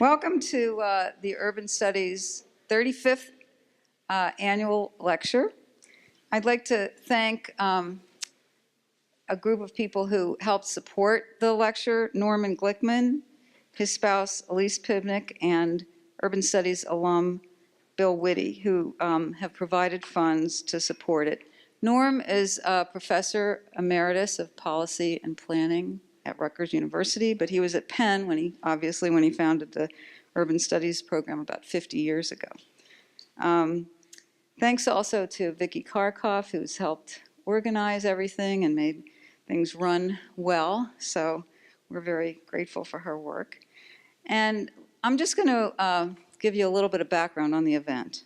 Welcome to the Urban Studies 35th Annual Lecture. I'd like to thank a group of people who helped support the lecture: Norman Glickman, his spouse Elise Pivnik, and Urban Studies alum Bill Whitty, who have provided funds to support it. Norm is a professor emeritus of policy and planning at Rutgers University, but he was at Penn when he founded the Urban Studies program about 50 years ago. Thanks also to Vicki Karkoff, who's helped organize everything and made things run well. So we're very grateful for her work. And I'm just going to give you a little bit of background on the event.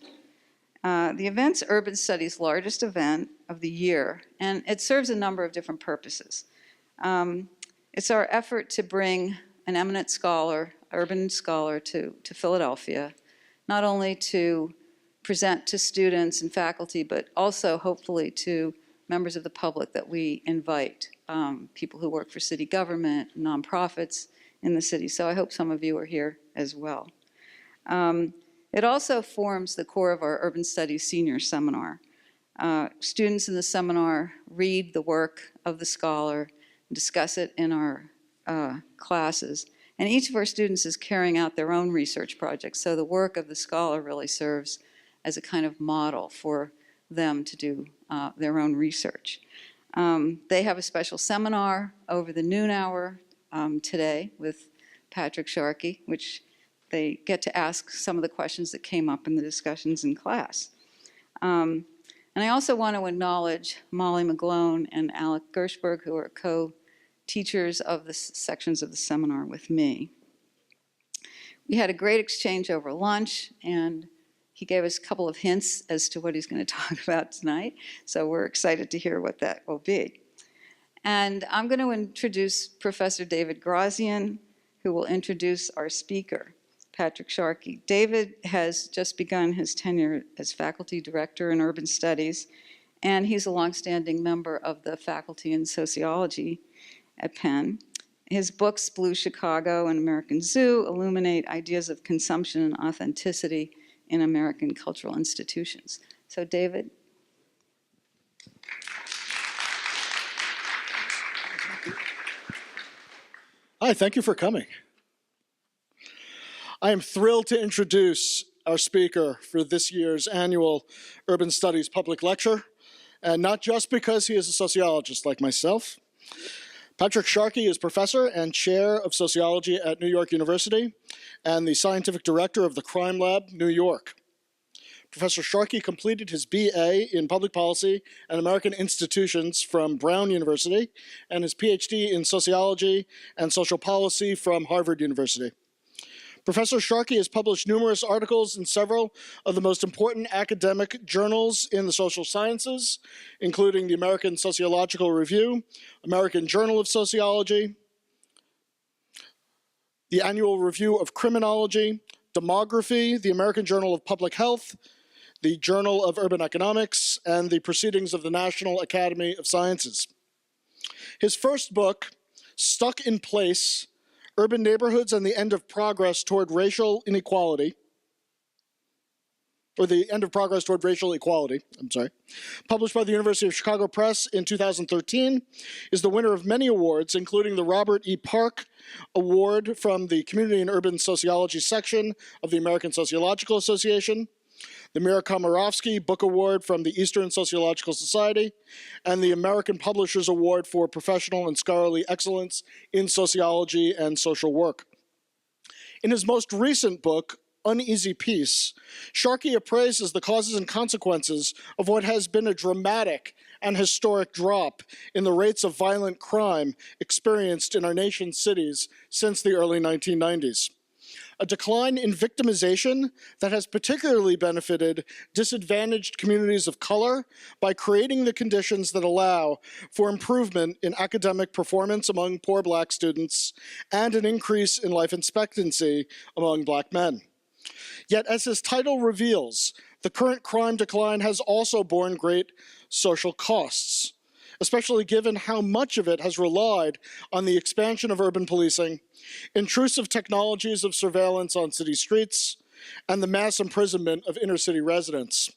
The event's Urban Studies' largest event of the year, and it serves a number of different purposes. It's our effort to bring an eminent scholar, urban scholar, to Philadelphia, not only to present to students and faculty, but also hopefully to members of the public that we invite, people who work for city government, nonprofits in the city. So I hope some of you are here as well. It also forms the core of our Urban Studies Senior Seminar. Students in the seminar read the work of the scholar, discuss it in our classes, and each of our students is carrying out their own research projects, so the work of the scholar really serves as a kind of model for them to do their own research. They have a special seminar over the noon hour today with Patrick Sharkey, which they get to ask some of the questions that came up in the discussions in class. And I also want to acknowledge Molly McGlone and Alec Gershberg, who are co-teachers of the sections of the seminar with me. We had a great exchange over lunch, and he gave us a couple of hints as to what he's going to talk about tonight, so we're excited to hear what that will be. And I'm going to introduce Professor David Grazian, who will introduce our speaker, Patrick Sharkey. David has just begun his tenure as faculty director in urban studies, and he's a longstanding member of the faculty in sociology at Penn. His books, Blue Chicago and American Zoo, illuminate ideas of consumption and authenticity in American cultural institutions. So, David. Hi, thank you for coming. I am thrilled to introduce our speaker for this year's annual Urban Studies public lecture, and not just because he is a sociologist like myself. Patrick Sharkey is professor and chair of sociology at New York University and the scientific director of the Crime Lab, New York. Professor Sharkey completed his BA in Public Policy and American Institutions from Brown University and his PhD in Sociology and Social Policy from Harvard University. Professor Sharkey has published numerous articles in several of the most important academic journals in the social sciences, including the American Sociological Review, American Journal of Sociology, the Annual Review of Criminology, Demography, the American Journal of Public Health, the Journal of Urban Economics, and the Proceedings of the National Academy of Sciences. His first book, Stuck in Place: Urban Neighborhoods and the End of Progress Toward Racial Inequality, published by the University of Chicago Press in 2013, is the winner of many awards, including the Robert E. Park Award from the Community and Urban Sociology section of the American Sociological Association, the Mira Komarovsky Book Award from the Eastern Sociological Society, and the American Publishers Award for Professional and Scholarly Excellence in Sociology and Social Work. In his most recent book, Uneasy Peace, Sharkey appraises the causes and consequences of what has been a dramatic and historic drop in the rates of violent crime experienced in our nation's cities since the early 1990s. A decline in victimization that has particularly benefited disadvantaged communities of color by creating the conditions that allow for improvement in academic performance among poor Black students and an increase in life expectancy among Black men. Yet, as his title reveals, the current crime decline has also borne great social costs. especially given how much of it has relied on the expansion of urban policing, intrusive technologies of surveillance on city streets, and the mass imprisonment of inner-city residents.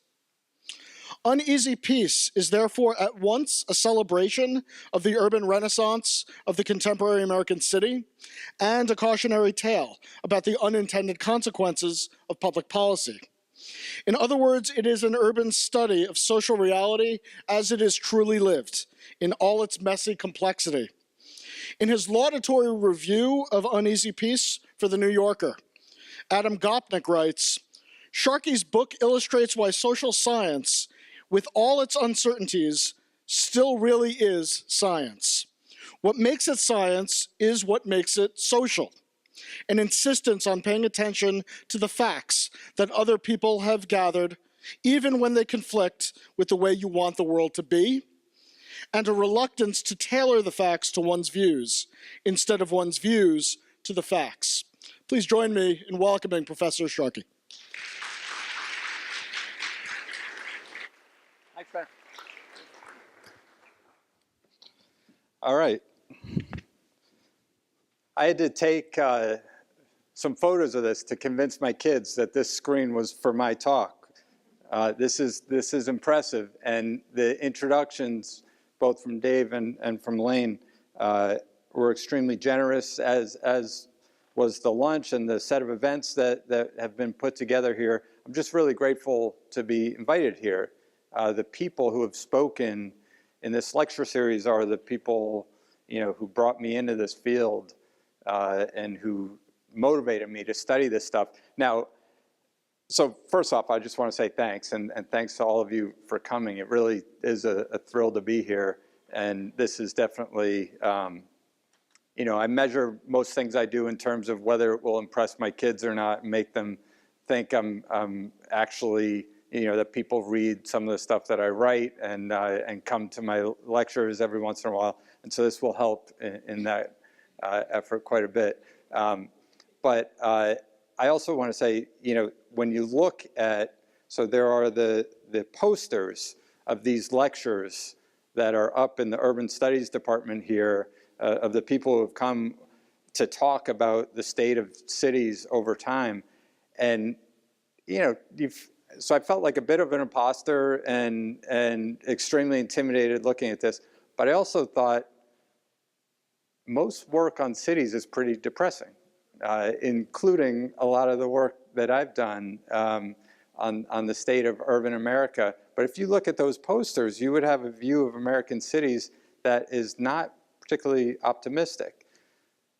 Uneasy Peace is therefore at once a celebration of the urban renaissance of the contemporary American city and a cautionary tale about the unintended consequences of public policy. In other words, it is an urban study of social reality as it is truly lived, in all its messy complexity. In his laudatory review of Uneasy Peace for The New Yorker, Adam Gopnik writes, Sharkey's book illustrates why social science, with all its uncertainties, still really is science. What makes it science is what makes it social. An insistence on paying attention to the facts that other people have gathered, even when they conflict with the way you want the world to be, and a reluctance to tailor the facts to one's views, instead of one's views to the facts. Please join me in welcoming Professor Sharkey. Hi, Penn. All right. I had to take some photos of this to convince my kids that this screen was for my talk. This is impressive, and the introductions, both from Dave and from Lane, were extremely generous, as was the lunch and the set of events that have been put together here. I'm just really grateful to be invited here. The people who have spoken in this lecture series are the people, who brought me into this field and who motivated me to study this stuff. Now, so first off, I just want to say thanks, and thanks to all of you for coming. It really is a thrill to be here, and this is definitely, I measure most things I do in terms of whether it will impress my kids or not, and make them think I'm actually, that people read some of the stuff that I write and come to my lectures every once in a while. And so this will help in that effort quite a bit. But I also want to say, when you look at, so there are the posters of these lectures that are up in the Urban Studies Department here of the people who have come to talk about the state of cities over time. And, so I felt like a bit of an imposter and extremely intimidated looking at this. But I also thought most work on cities is pretty depressing, including a lot of the work that I've done on the state of urban America. But if you look at those posters, you would have a view of American cities that is not particularly optimistic.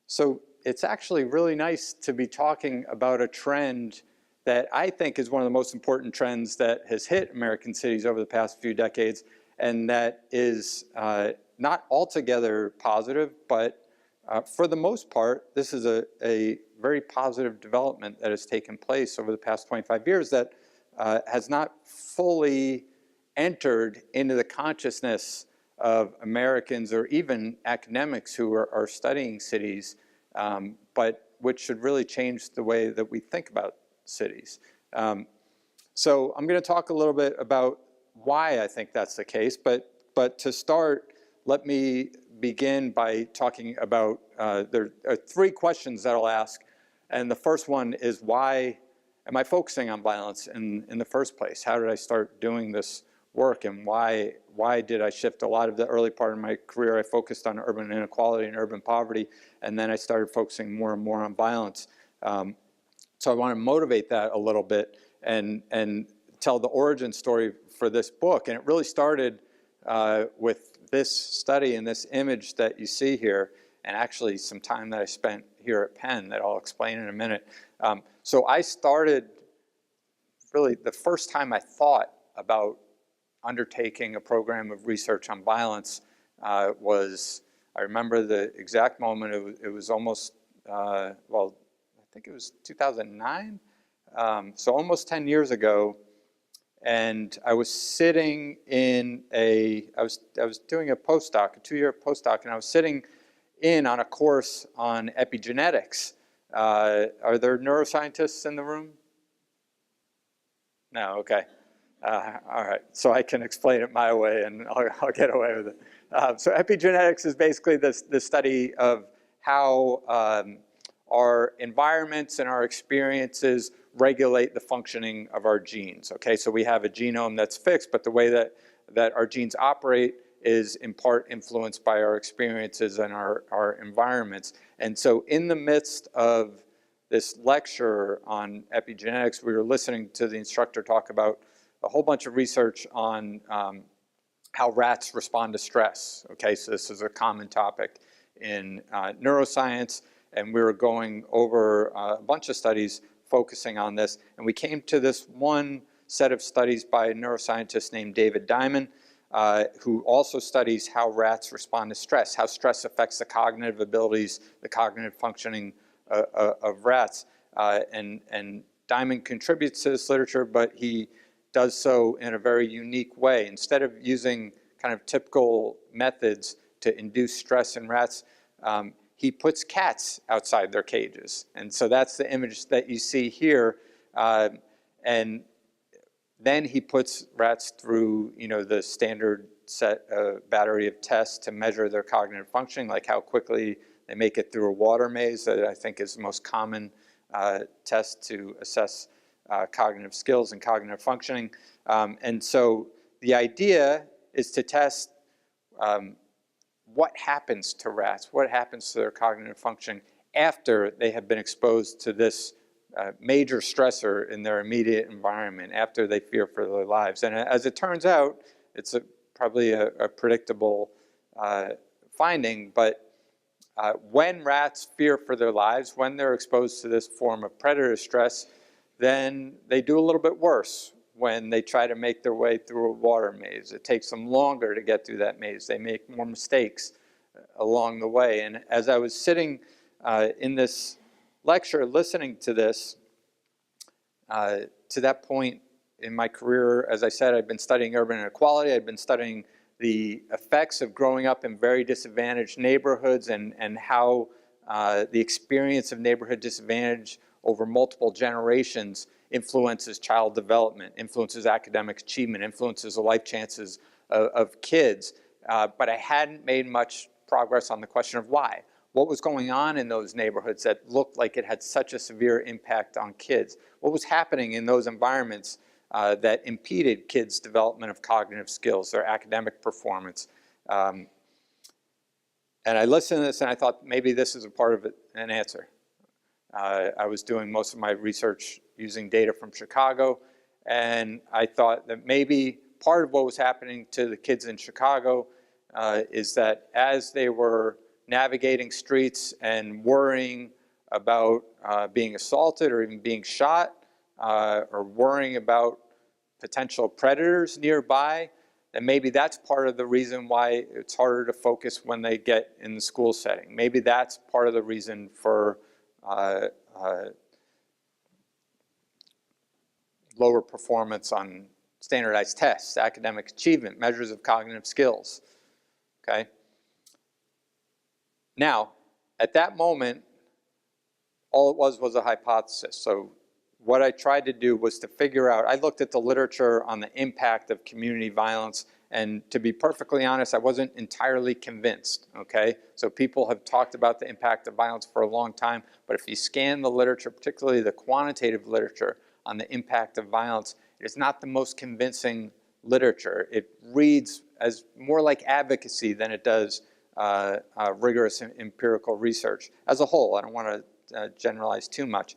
So it's actually really nice to be talking about a trend that I think is one of the most important trends that has hit American cities over the past few decades, and that is not altogether positive, but for the most part, this is a very positive development that has taken place over the past 25 years that has not fully entered into the consciousness of Americans or even academics who are studying cities, but which should really change the way that we think about cities. So I'm going to talk a little bit about why I think that's the case, but to start, let me begin by talking about, there are three questions that I'll ask, and the first one is, why am I focusing on violence in the first place? How did I start doing this work, and why did I shift? A lot of the early part of my career, I focused on urban inequality and urban poverty, and then I started focusing more and more on violence. So I want to motivate that a little bit and tell the origin story for this book. And it really started with this study and this image that you see here, and actually some time that I spent here at Penn that I'll explain in a minute. So I started, really the first time I thought about undertaking a program of research on violence was, I remember the exact moment, it was almost, well, I think it was 2009, so almost 10 years ago, and I was sitting in I was doing a postdoc, a 2-year postdoc, and I was sitting in on a course on epigenetics. Are there neuroscientists in the room? No, okay. All right, so I can explain it my way and I'll get away with it. So epigenetics is basically the study of how our environments and our experiences regulate the functioning of our genes. Okay, so we have a genome that's fixed, but the way that our genes operate is in part influenced by our experiences and our environments. And so in the midst of this lecture on epigenetics, we were listening to the instructor talk about a whole bunch of research on how rats respond to stress. Okay, so this is a common topic in neuroscience, and we were going over a bunch of studies focusing on this, and we came to this one set of studies by a neuroscientist named David Diamond, who also studies how rats respond to stress, how stress affects the cognitive abilities, the cognitive functioning of rats. And Diamond contributes to this literature, but he does so in a very unique way. Instead of using kind of typical methods to induce stress in rats, he puts cats outside their cages. And so that's the image that you see here. And then he puts rats through, the standard set battery of tests to measure their cognitive functioning, like how quickly they make it through a water maze, that I think is the most common test to assess cognitive skills and cognitive functioning. And so the idea is to test what happens to rats, what happens to their cognitive functioning after they have been exposed to this major stressor in their immediate environment, after they fear for their lives. And as it turns out, it's probably a predictable finding, but when rats fear for their lives, when they're exposed to this form of predator stress, then they do a little bit worse when they try to make their way through a water maze. It takes them longer to get through that maze. They make more mistakes along the way. And as I was sitting in this lecture listening to this, to that point in my career, as I said, I'd been studying urban inequality. I'd been studying the effects of growing up in very disadvantaged neighborhoods and how the experience of neighborhood disadvantage over multiple generations influences child development, influences academic achievement, influences the life chances of kids. But I hadn't made much progress on the question of why. What was going on in those neighborhoods that looked like it had such a severe impact on kids? What was happening in those environments that impeded kids' development of cognitive skills, their academic performance? And I listened to this and I thought maybe this is a part of it, an answer. I was doing most of my research using data from Chicago, and I thought that maybe part of what was happening to the kids in Chicago is that as they were navigating streets and worrying about being assaulted or even being shot, or worrying about potential predators nearby, then maybe that's part of the reason why it's harder to focus when they get in the school setting. Maybe that's part of the reason for lower performance on standardized tests, academic achievement, measures of cognitive skills. Okay? Now, at that moment, all it was a hypothesis. So what I tried to do was to figure out, I looked at the literature on the impact of community violence, and to be perfectly honest, I wasn't entirely convinced, okay? So people have talked about the impact of violence for a long time, but if you scan the literature, particularly the quantitative literature on the impact of violence, it's not the most convincing literature. It reads as more like advocacy than it does rigorous empirical research as a whole. I don't want to generalize too much.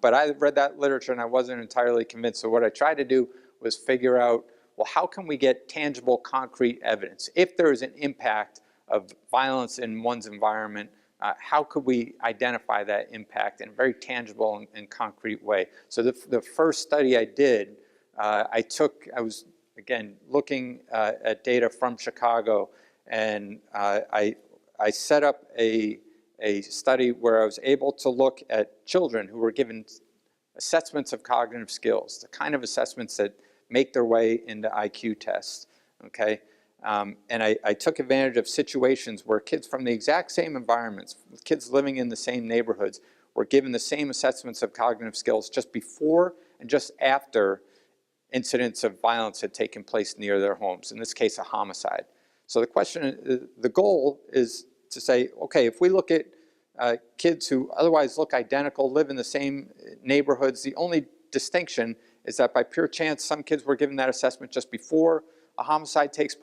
But I read that literature and I wasn't entirely convinced. So what I tried to do was figure out, well, how can we get tangible, concrete evidence? If there is an impact of violence in one's environment, how could we identify that impact in a very tangible and concrete way? So the first study I did, I was, again, looking at data from Chicago, and I set up a study where I was able to look at children who were given assessments of cognitive skills, the kind of assessments that make their way into IQ tests, okay? And I took advantage of situations where kids from the exact same environments, kids living in the same neighborhoods, were given the same assessments of cognitive skills just before and just after incidents of violence had taken place near their homes, in this case a homicide. So the goal is to say, okay, if we look at kids who otherwise look identical, live in the same neighborhoods, the only distinction is that by pure chance some kids were given that assessment just before a homicide takes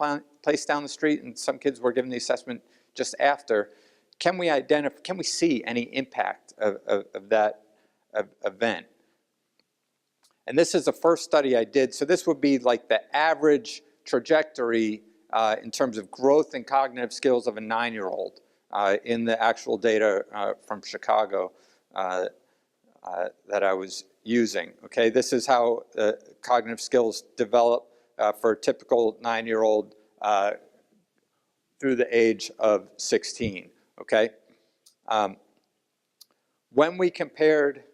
place down the street, and some kids were given the assessment just after. Can we see any impact of that event? And this is the first study I did. So this would be like the average trajectory in terms of growth in cognitive skills of a 9-year-old in the actual data from Chicago that I was using. Okay, this is how cognitive skills develop for a typical 9-year-old through the age of 16. Okay, when we compared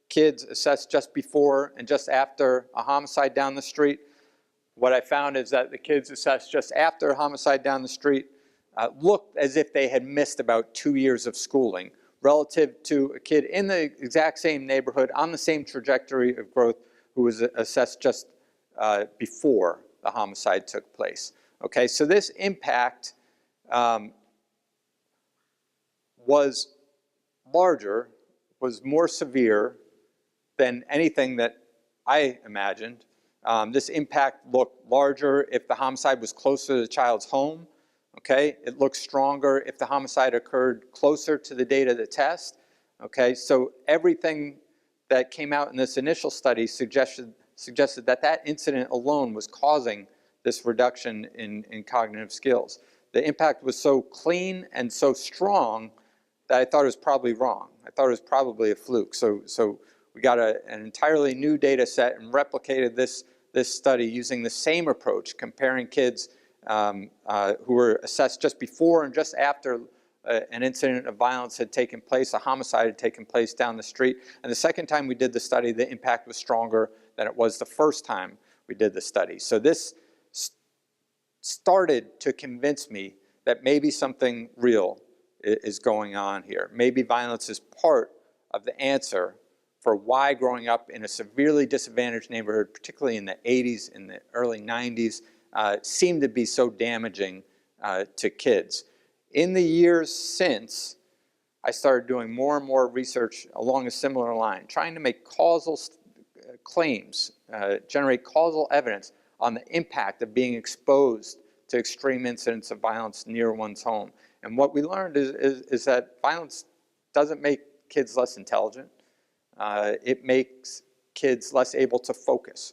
kids assessed just before and just after a homicide down the street, what I found is that the kids assessed just after a homicide down the street looked as if they had missed about 2 years of schooling relative to a kid in the exact same neighborhood on the same trajectory of growth who was assessed just before the homicide took place. Okay, so this impact was larger, was more severe than anything that I imagined. This impact looked larger if the homicide was closer to the child's home. Okay, it looked stronger if the homicide occurred closer to the date of the test. Okay, so everything that came out in this initial study suggested that that incident alone was causing this reduction in cognitive skills. The impact was so clean and so strong that I thought it was probably wrong. I thought it was probably a fluke. So we got an entirely new data set and replicated this study using the same approach, comparing kids who were assessed just before and just after an incident of violence had taken place, a homicide had taken place down the street. And the second time we did the study, the impact was stronger than it was the first time we did the study. So this started to convince me that maybe something real is going on here. Maybe violence is part of the answer for why growing up in a severely disadvantaged neighborhood, particularly in the 80s, in the early 90s, seemed to be so damaging to kids. In the years since, I started doing more and more research along a similar line, trying to make causal claims, generate causal evidence on the impact of being exposed to extreme incidents of violence near one's home. And what we learned is that violence doesn't make kids less intelligent. It makes kids less able to focus.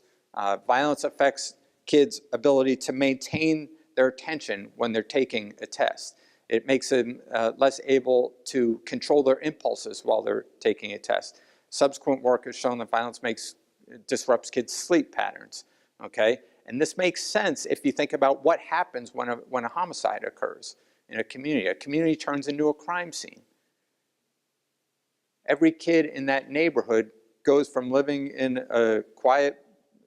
Violence affects kids' ability to maintain their attention when they're taking a test. It makes them less able to control their impulses while they're taking a test. Subsequent work has shown that violence disrupts kids' sleep patterns. Okay, and this makes sense if you think about what happens when a homicide occurs in a community. A community turns into a crime scene. Every kid in that neighborhood goes from living in a quiet,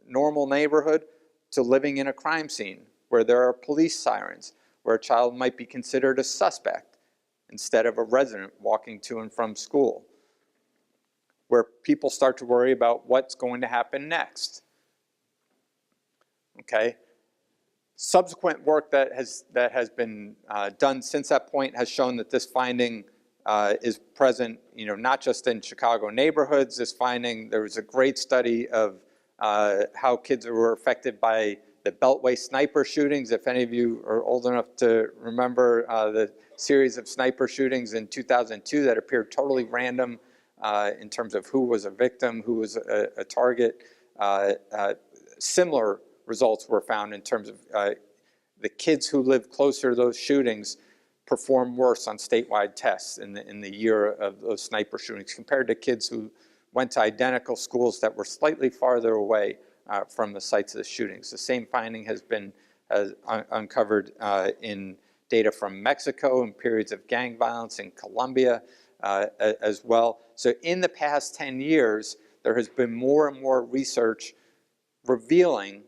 normal neighborhood to living in a crime scene where there are police sirens, where a child might be considered a suspect instead of a resident walking to and from school, where people start to worry about what's going to happen next. Okay? Subsequent work that has been done since that point has shown that this finding is present, not just in Chicago neighborhoods. This finding, there was a great study of how kids were affected by the Beltway sniper shootings. If any of you are old enough to remember the series of sniper shootings in 2002 that appeared totally random in terms of who was a victim, who was a target. Similar results were found in terms of the kids who lived closer to those shootings performed worse on statewide tests in the year of those sniper shootings compared to kids who went to identical schools that were slightly farther away from the sites of the shootings. The same finding has been uncovered in data from Mexico in periods of gang violence in Colombia as well. So in the past 10 years, there has been more and more research revealing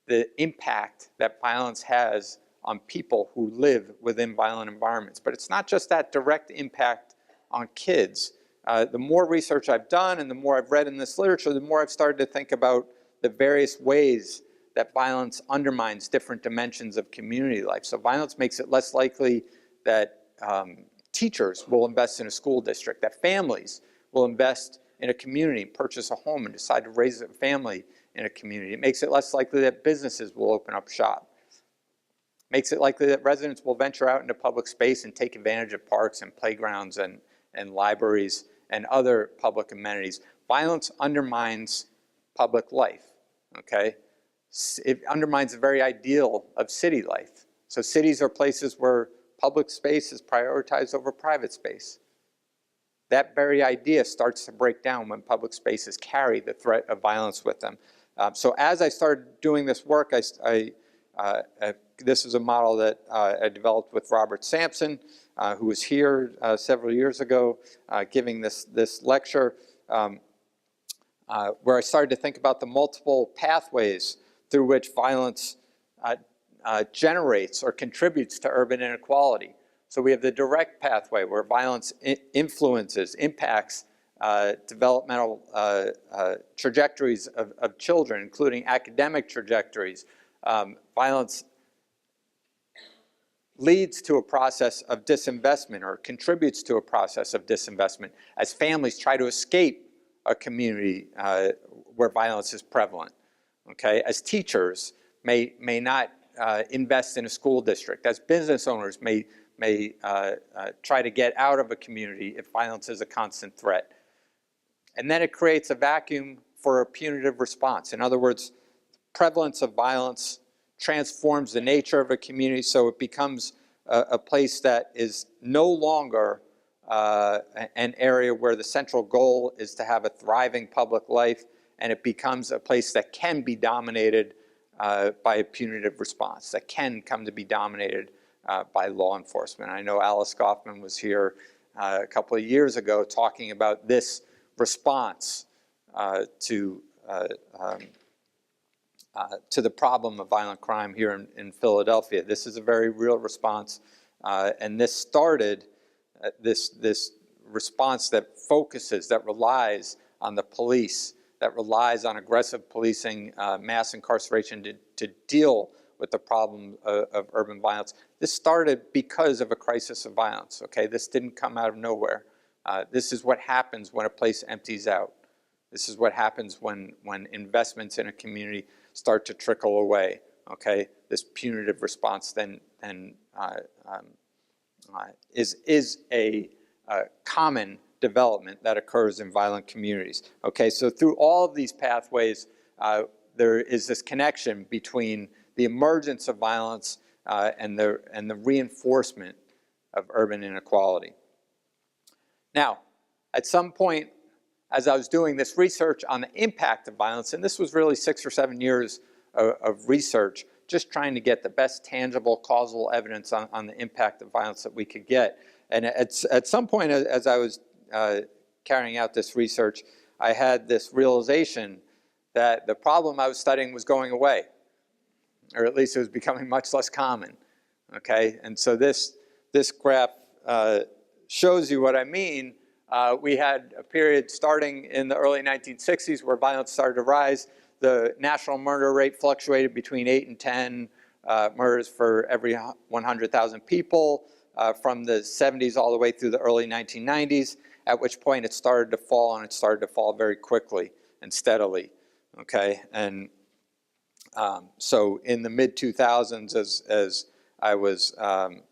the impact that violence has on people who live within violent environments. But it's not just that direct impact on kids. The more research I've done and the more I've read in this literature, the more I've started to think about the various ways that violence undermines different dimensions of community life. So violence makes it less likely that teachers will invest in a school district, that families will invest in a community, purchase a home, and decide to raise a family in a community. It makes it less likely that businesses will open up shop. It makes it likely that residents will venture out into public space and take advantage of parks and playgrounds and libraries and other public amenities. Violence undermines public life, okay? It undermines the very ideal of city life. So cities are places where public space is prioritized over private space. That very idea starts to break down when public spaces carry the threat of violence with them. So as I started doing this work, this is a model that I developed with Robert Sampson, who was here several years ago giving this lecture, where I started to think about the multiple pathways through which violence generates or contributes to urban inequality. So we have the direct pathway where violence influences, impacts developmental trajectories of children, including academic trajectories. Violence leads to a process of disinvestment or contributes to a process of disinvestment as families try to escape a community where violence is prevalent. Okay, as teachers may not invest in a school district, as business owners may try to get out of a community if violence is a constant threat. And then it creates a vacuum for a punitive response. In other words, prevalence of violence transforms the nature of a community, so it becomes a place that is no longer an area where the central goal is to have a thriving public life, and it becomes a place that can be dominated by a punitive response, that can come to be dominated by law enforcement. I know Alice Goffman was here a couple of years ago talking about this response to the problem of violent crime here in Philadelphia. This is a very real response, and this started this response that focuses, that relies on the police, that relies on aggressive policing, mass incarceration to deal with the problem of urban violence. This started because of a crisis of violence, okay? This didn't come out of nowhere. This is what happens when a place empties out. This is what happens when investments in a community start to trickle away, okay? This punitive response then is a common development that occurs in violent communities. Okay, so through all of these pathways, there is this connection between the emergence of violence and the reinforcement of urban inequality. Now, at some point, as I was doing this research on the impact of violence, and this was really 6 or 7 years of research, just trying to get the best tangible causal evidence on the impact of violence that we could get. And at some point, as I was carrying out this research, I had this realization that the problem I was studying was going away, or at least it was becoming much less common, okay? And so this graph shows you what I mean. We had a period starting in the early 1960s where violence started to rise. The national murder rate fluctuated between 8 and 10 murders for every 100,000 people from the 70s all the way through the early 1990s, at which point it started to fall, and it started to fall very quickly and steadily, okay? And so in the mid-2000s, as I was, I'm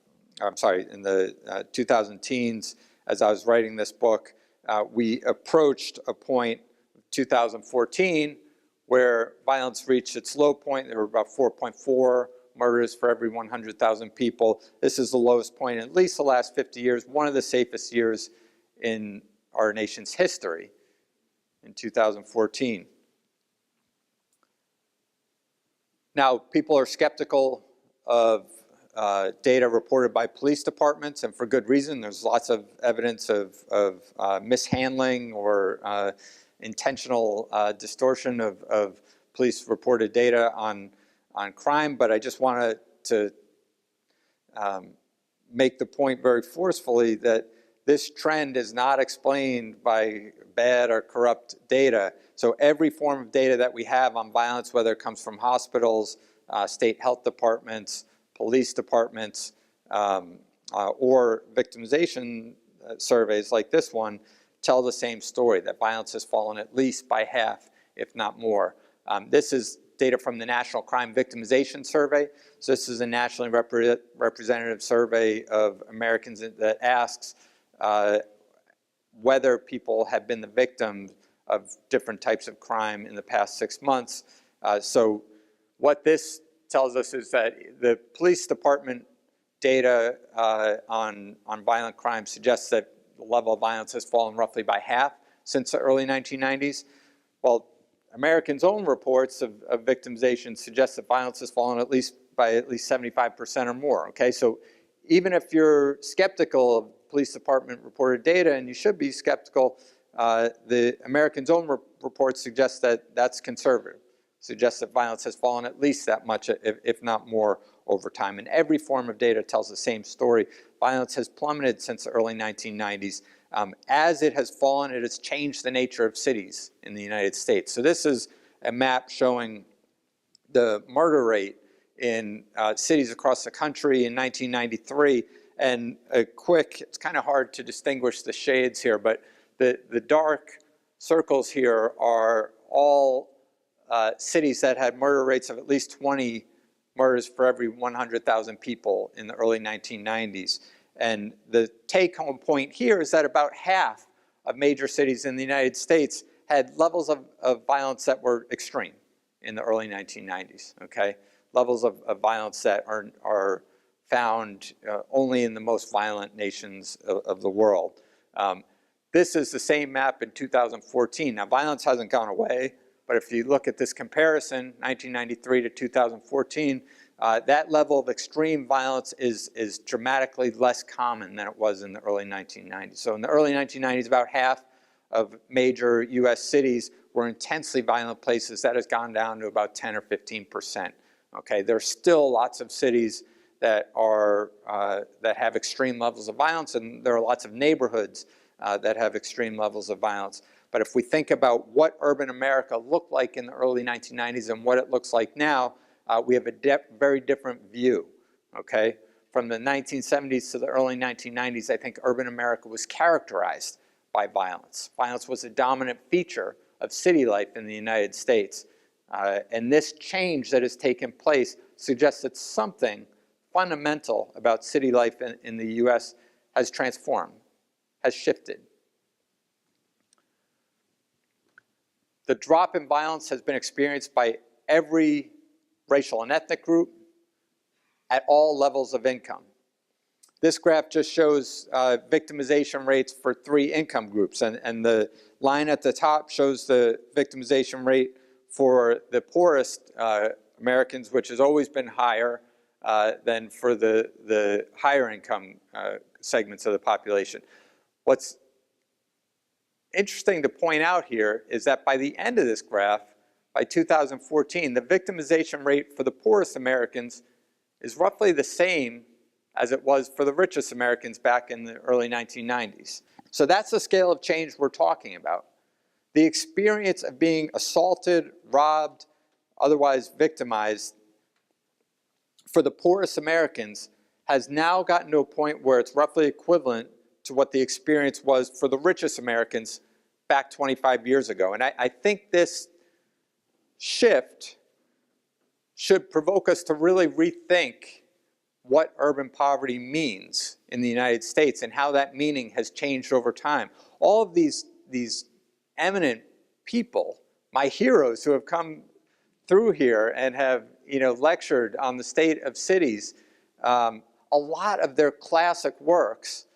sorry, in the 2010s, as I was writing this book, we approached a point, 2014, where violence reached its low point. There were about 4.4 murders for every 100,000 people. This is the lowest point in at least the last 50 years, one of the safest years in our nation's history in 2014. Now, people are skeptical of data reported by police departments, and for good reason. There's lots of evidence of mishandling or intentional distortion of police reported data on crime, but I just wanted to make the point very forcefully that this trend is not explained by bad or corrupt data. So every form of data that we have on violence, whether it comes from hospitals, state health departments, police departments, or victimization surveys like this one, tell the same story, that violence has fallen at least by half, if not more. This is data from the National Crime Victimization Survey. So this is a nationally representative survey of Americans that asks whether people have been the victim of different types of crime in the past 6 months. So what this tells us is that the police department data on violent crime suggests that the level of violence has fallen roughly by half since the early 1990s. Well, Americans' own reports of victimization suggest that violence has fallen at least 75% or more, okay? So even if you're skeptical of police department reported data, and you should be skeptical, the Americans' own reports suggest that that's conservative, suggests that violence has fallen at least that much, if not more, over time. And every form of data tells the same story. Violence has plummeted since the early 1990s. As it has fallen, it has changed the nature of cities in the United States. So this is a map showing the murder rate in cities across the country in 1993. And a quick, it's kind of hard to distinguish the shades here, but the dark circles here are all cities that had murder rates of at least 20 murders for every 100,000 people in the early 1990s. And the take-home point here is that about half of major cities in the United States had levels of violence that were extreme in the early 1990s, okay? Levels of violence that are found only in the most violent nations of the world. This is the same map in 2014. Now, violence hasn't gone away, but if you look at this comparison, 1993 to 2014, that level of extreme violence is dramatically less common than it was in the early 1990s. So in the early 1990s, about half of major US cities were intensely violent places. That has gone down to about 10 or 15%. Okay, there's still lots of cities that have extreme levels of violence, and there are lots of neighborhoods that have extreme levels of violence. But if we think about what urban America looked like in the early 1990s and what it looks like now, we have a very different view, okay? From the 1970s to the early 1990s, I think urban America was characterized by violence. Violence was a dominant feature of city life in the United States. And this change that has taken place suggests that something fundamental about city life in the US has transformed, has shifted. The drop in violence has been experienced by every racial and ethnic group at all levels of income. This graph just shows victimization rates for 3 income groups, and the line at the top shows the victimization rate for the poorest Americans, which has always been higher than for the higher income segments of the population. What's interesting to point out here is that by the end of this graph, by 2014, the victimization rate for the poorest Americans is roughly the same as it was for the richest Americans back in the early 1990s. So that's the scale of change we're talking about. The experience of being assaulted, robbed, otherwise victimized for the poorest Americans has now gotten to a point where it's roughly equivalent to what the experience was for the richest Americans back 25 years ago. And I think this shift should provoke us to really rethink what urban poverty means in the United States and how that meaning has changed over time. All of these eminent people, my heroes who have come through here and have lectured on the state of cities, a lot of their classic works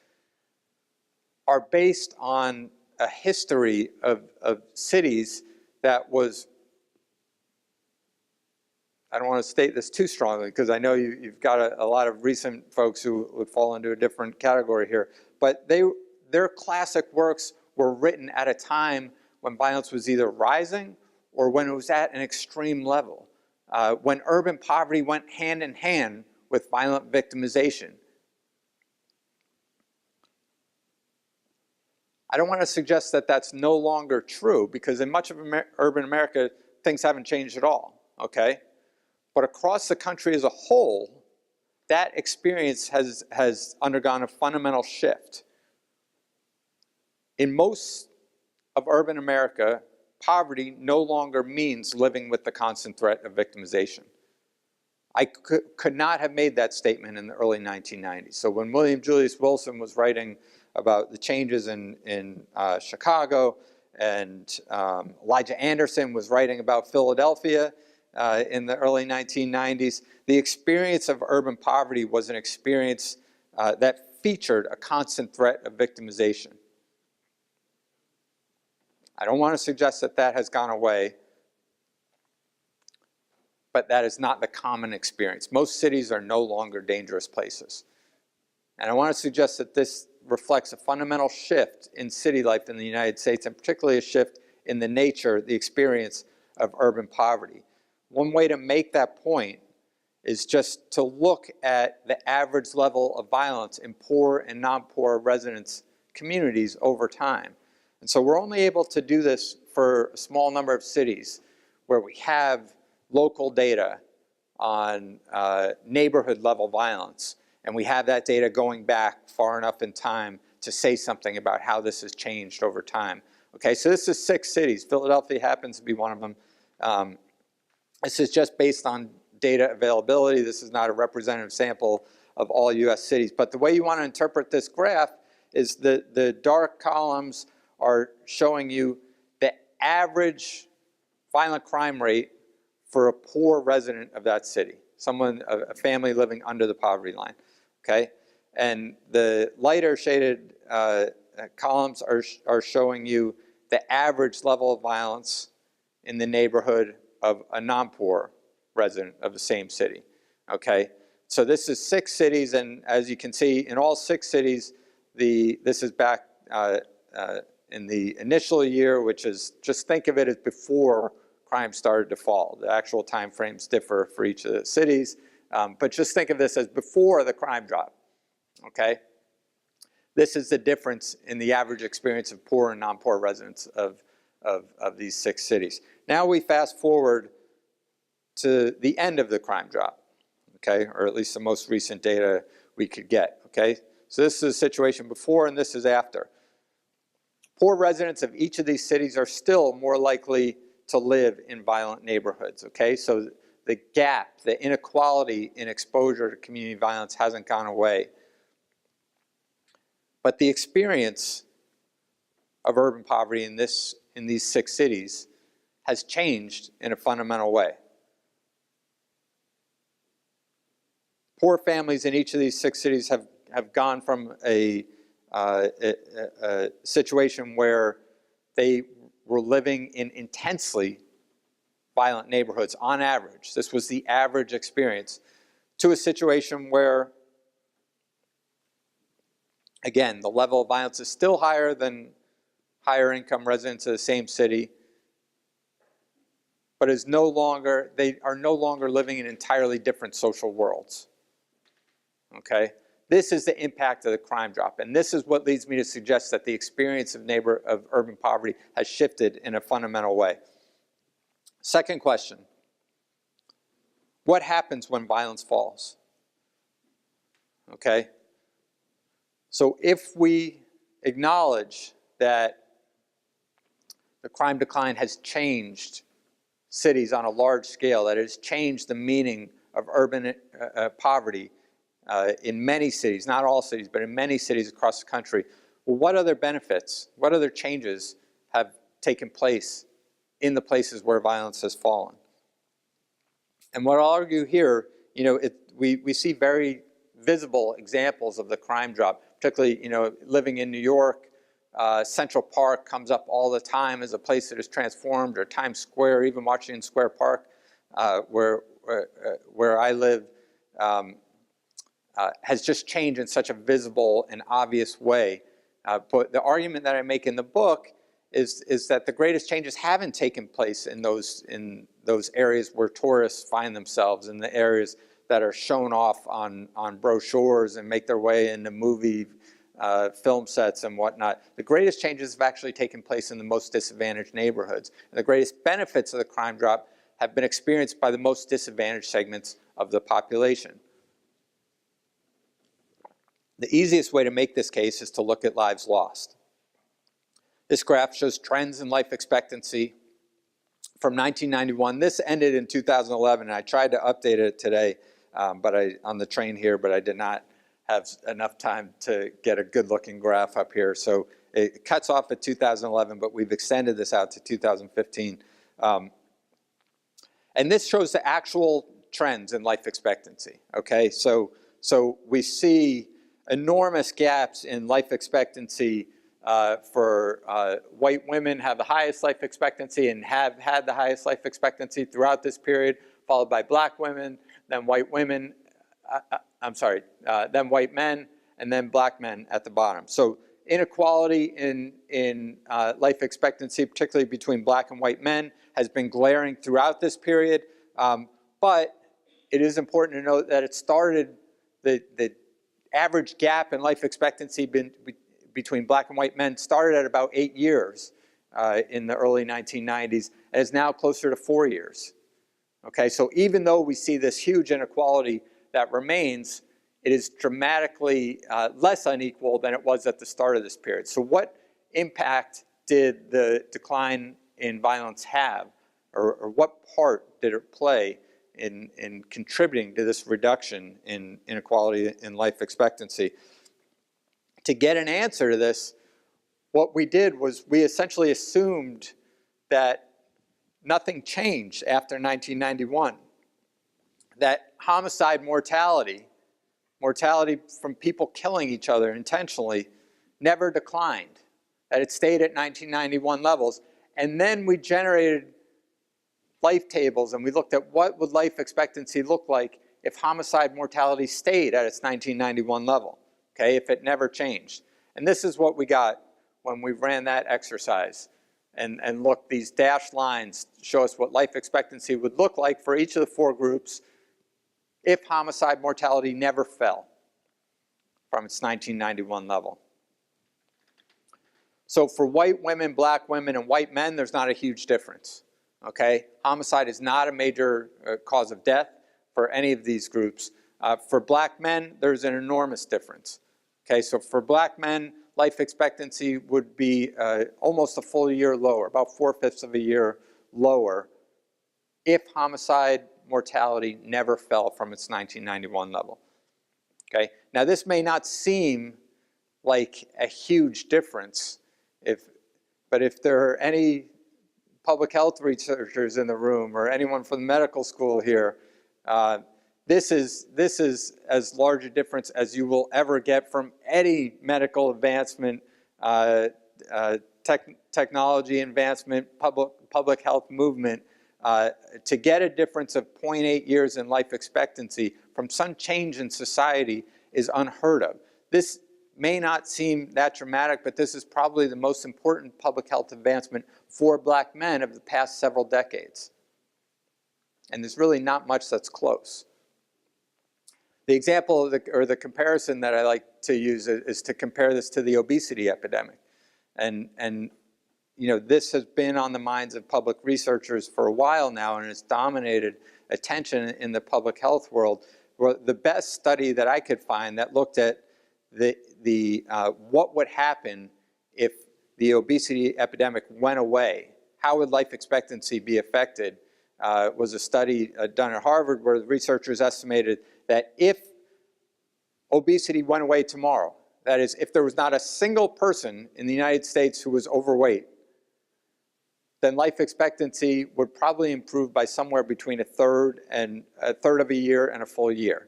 are based on a history of cities that was, I don't want to state this too strongly because I know you've got a lot of recent folks who would fall into a different category here, but their classic works were written at a time when violence was either rising or when it was at an extreme level, when urban poverty went hand in hand with violent victimization. I don't want to suggest that that's no longer true, because in much of urban America, things haven't changed at all, okay? But across the country as a whole, that experience has undergone a fundamental shift. In most of urban America, poverty no longer means living with the constant threat of victimization. I could not have made that statement in the early 1990s. So when William Julius Wilson was writing about the changes in Chicago, and Elijah Anderson was writing about Philadelphia in the early 1990s, the experience of urban poverty was an experience that featured a constant threat of victimization. I don't want to suggest that that has gone away, but that is not the common experience. Most cities are no longer dangerous places. And I want to suggest that this reflects a fundamental shift in city life in the United States, and particularly a shift in the nature, the experience of urban poverty. One way to make that point is just to look at the average level of violence in poor and non-poor residents' communities over time. And so we're only able to do this for a small number of cities where we have local data on neighborhood level violence. And we have that data going back far enough in time to say something about how this has changed over time. Okay, so this is 6 cities. Philadelphia happens to be one of them. This is just based on data availability. This is not a representative sample of all US cities. But the way you want to interpret this graph is the dark columns are showing you the average violent crime rate for a poor resident of that city, a family living under the poverty line, okay? And the lighter shaded columns are showing you the average level of violence in the neighborhood of a non-poor resident of the same city, okay? So this is 6 cities, and as you can see, in all 6 cities, this is back in the initial year, which is, just think of it as before crime started to fall. The actual time frames differ for each of the cities, but just think of this as before the crime drop, okay? This is the difference in the average experience of poor and non-poor residents of these 6 cities. Now we fast forward to the end of the crime drop, okay? Or at least the most recent data we could get, okay? So this is a situation before and this is after. Poor residents of each of these cities are still more likely to live in violent neighborhoods, okay? So the gap, the inequality in exposure to community violence hasn't gone away. But the experience of urban poverty in these 6 cities has changed in a fundamental way. Poor families in each of these 6 cities have gone from a situation where they were living in intensely violent neighborhoods on average. This was the average experience, to a situation where, again, the level of violence is still higher than higher income residents of the same city, but they are no longer living in entirely different social worlds. Okay? This is the impact of the crime drop, and this is what leads me to suggest that the experience of urban poverty has shifted in a fundamental way. Second question: what happens when violence falls? Okay? So if we acknowledge that the crime decline has changed cities on a large scale, that it has changed the meaning of urban poverty in many cities, not all cities, but in many cities across the country, well, what other benefits, what other changes have taken place in the places where violence has fallen? And what I'll argue here, we see very visible examples of the crime drop, particularly, living in New York. Central Park comes up all the time as a place that is transformed, or Times Square, even Washington Square Park, where I live, has just changed in such a visible and obvious way. But the argument that I make in the book is that the greatest changes haven't taken place in those areas where tourists find themselves, in the areas that are shown off on brochures and make their way into movie film sets and whatnot. The greatest changes have actually taken place in the most disadvantaged neighborhoods. And the greatest benefits of the crime drop have been experienced by the most disadvantaged segments of the population. The easiest way to make this case is to look at lives lost. This graph shows trends in life expectancy from 1991. This ended in 2011, and I tried to update it today on the train here, but I did not have enough time to get a good-looking graph up here. So it cuts off at 2011, but we've extended this out to 2015. And this shows the actual trends in life expectancy, okay? So we see enormous gaps in life expectancy for white women have the highest life expectancy and have had the highest life expectancy throughout this period, followed by black women, then white women, then white men, and then black men at the bottom. So inequality in life expectancy, particularly between black and white men, has been glaring throughout this period. But it is important to note that it started, the average gap in life expectancy between black and white men started at about 8 years in the early 1990s, and is now closer to 4 years. Okay, so even though we see this huge inequality that remains, it is dramatically less unequal than it was at the start of this period. So what impact did the decline in violence have, or what part did it play in contributing to this reduction in inequality in life expectancy? To get an answer to this, what we did was we essentially assumed that nothing changed after 1991, that homicide mortality from people killing each other intentionally, never declined, that it stayed at 1991 levels. And then we generated life tables and we looked at what would life expectancy look like if homicide mortality stayed at its 1991 level, okay, if it never changed. And this is what we got when we ran that exercise. And look, these dashed lines show us what life expectancy would look like for each of the 4 groups if homicide mortality never fell from its 1991 level. So for white women, black women, and white men, there's not a huge difference. Okay? Homicide is not a major cause of death for any of these groups. For black men, there's an enormous difference. Okay, so for black men, life expectancy would be almost a full year lower, about 4/5 of a year lower, if homicide mortality never fell from its 1991 level. Okay, now this may not seem like a huge difference, but if there are any public health researchers in the room or anyone from the medical school here, this is as large a difference as you will ever get from any medical advancement, technology advancement, public health movement. To get a difference of 0.8 years in life expectancy from some change in society is unheard of. This may not seem that dramatic, but this is probably the most important public health advancement for black men of the past several decades. And there's really not much that's close. The example or the comparison that I like to use is to compare this to the obesity epidemic. And you know, this has been on the minds of public researchers for a while now, and it's dominated attention in the public health world. Well, the best study that I could find that looked at what would happen if the obesity epidemic went away, how would life expectancy be affected, was a study done at Harvard where the researchers estimated that if obesity went away tomorrow, that is, if there was not a single person in the United States who was overweight, then life expectancy would probably improve by somewhere between a third of a year and a full year.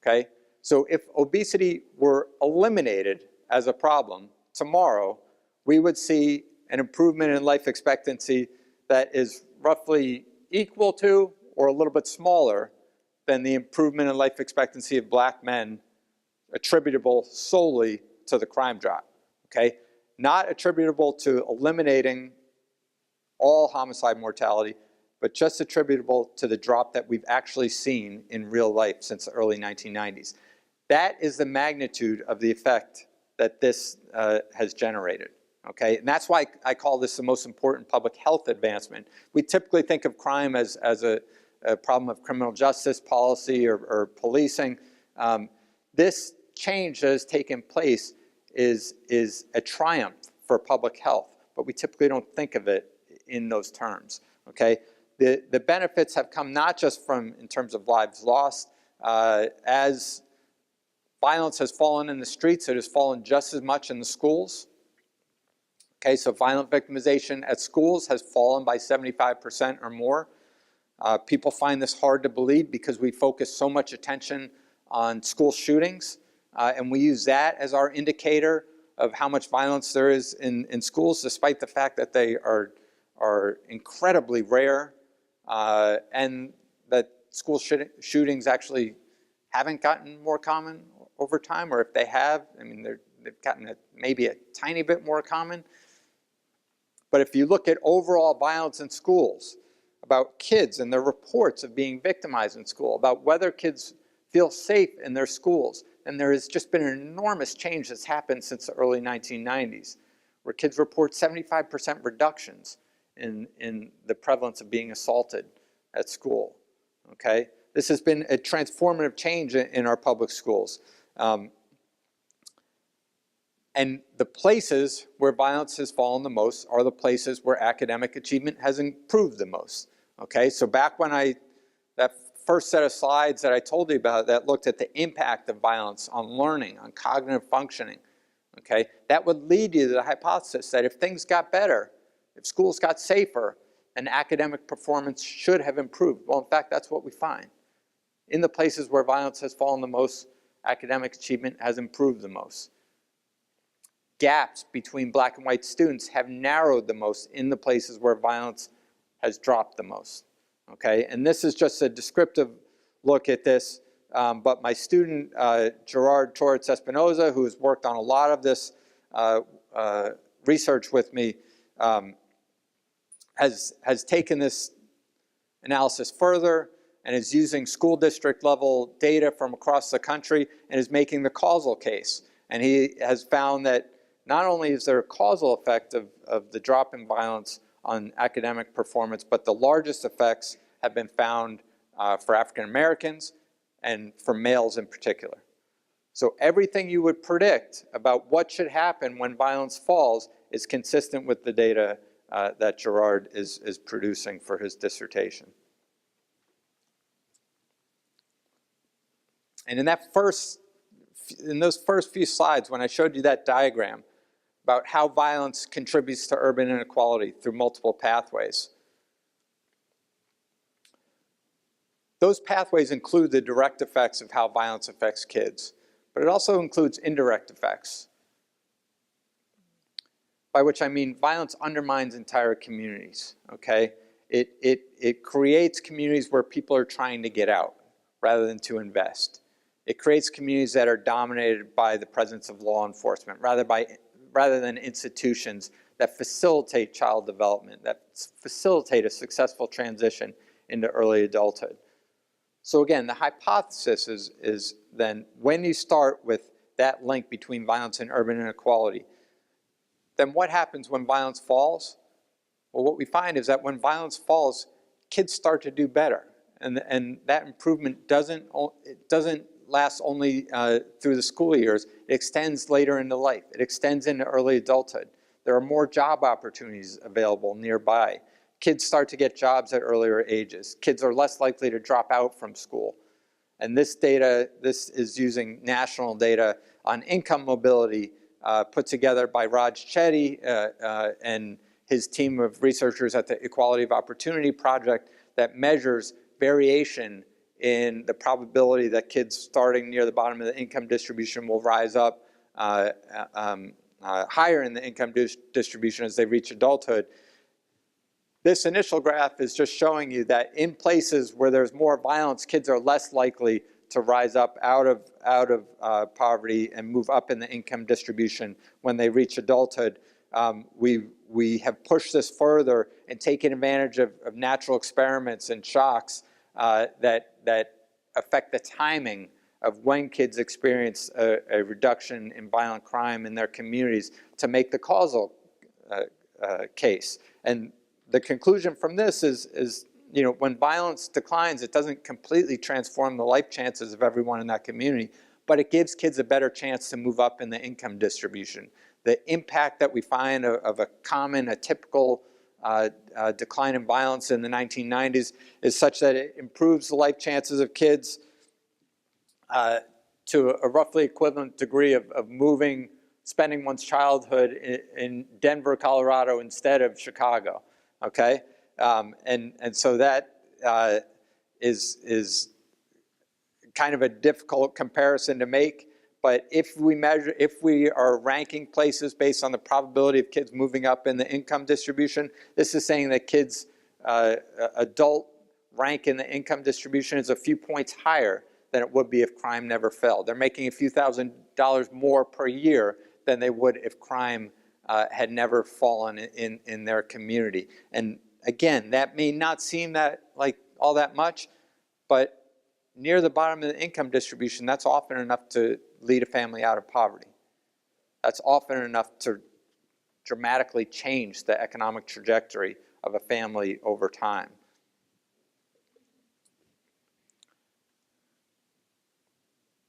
Okay? So if obesity were eliminated as a problem tomorrow, we would see an improvement in life expectancy that is roughly equal to or a little bit smaller than the improvement in life expectancy of black men attributable solely to the crime drop. Okay? Not attributable to eliminating all homicide mortality, but just attributable to the drop that we've actually seen in real life since the early 1990s. That is the magnitude of the effect that this has generated, okay? And that's why I call this the most important public health advancement. We typically think of crime as a problem of criminal justice policy or policing. This change that has taken place is a triumph for public health, but we typically don't think of it in those terms, okay? The benefits have come not just from in terms of lives lost. As violence has fallen in the streets, it has fallen just as much in the schools. Okay, so violent victimization at schools has fallen by 75% or more. People find this hard to believe because we focus so much attention on school shootings, and we use that as our indicator of how much violence there is in schools, despite the fact that they are incredibly rare, and that school shootings actually haven't gotten more common over time, or if they have, I mean, they've gotten maybe a tiny bit more common. But if you look at overall violence in schools, about kids and their reports of being victimized in school, about whether kids feel safe in their schools, and there has just been an enormous change that's happened since the early 1990s, where kids report 75% reductions in the prevalence of being assaulted at school, okay? This has been a transformative change in our public schools. And the places where violence has fallen the most are the places where academic achievement has improved the most, okay? So back when that first set of slides that I told you about that looked at the impact of violence on learning, on cognitive functioning, okay? That would lead you to the hypothesis that if things got better, if schools got safer, then academic performance should have improved. Well, in fact, that's what we find. In the places where violence has fallen the most, academic achievement has improved the most. Gaps between black and white students have narrowed the most in the places where violence has dropped the most, okay? And this is just a descriptive look at this, but my student, Gerard Torres Espinoza, who has worked on a lot of this research with me, has taken this analysis further and is using school district level data from across the country and is making the causal case. And he has found that not only is there a causal effect of the drop in violence on academic performance, but the largest effects have been found for African Americans and for males in particular. So everything you would predict about what should happen when violence falls is consistent with the data that Gerard is producing for his dissertation. And in those first few slides, when I showed you that diagram about how violence contributes to urban inequality through multiple pathways, those pathways include the direct effects of how violence affects kids, but it also includes indirect effects, by which I mean violence undermines entire communities, okay? It creates communities where people are trying to get out rather than to invest. It creates communities that are dominated by the presence of law enforcement rather than institutions that facilitate child development, that facilitate a successful transition into early adulthood. So again, the hypothesis is then when you start with that link between violence and urban inequality, then what happens when violence falls? Well, what we find is that when violence falls, kids start to do better. And that improvement doesn't last only through the school years. It extends later into life. It extends into early adulthood. There are more job opportunities available nearby. Kids start to get jobs at earlier ages. Kids are less likely to drop out from school. And this is using national data on income mobility put together by Raj Chetty and his team of researchers at the Equality of Opportunity Project that measures variation in the probability that kids starting near the bottom of the income distribution will rise up higher in the income distribution as they reach adulthood. This initial graph is just showing you that in places where there's more violence, kids are less likely to rise up out of poverty and move up in the income distribution when they reach adulthood. We have pushed this further and taken advantage of natural experiments and shocks that affect the timing of when kids experience a reduction in violent crime in their communities to make the causal case. And the conclusion from this is, you know, when violence declines, it doesn't completely transform the life chances of everyone in that community, but it gives kids a better chance to move up in the income distribution. The impact that we find of a typical decline in violence in the 1990s is such that it improves the life chances of kids to a roughly equivalent degree of spending one's childhood in Denver, Colorado instead of Chicago, okay? And so that is kind of a difficult comparison to make, but if we are ranking places based on the probability of kids moving up in the income distribution, this is saying that kids' adult rank in the income distribution is a few points higher than it would be if crime never fell. They're making a few $1,000s more per year than they would if crime had never fallen in their community. And again, that may not seem that like all that much, but near the bottom of the income distribution, that's often enough to lead a family out of poverty. That's often enough to dramatically change the economic trajectory of a family over time.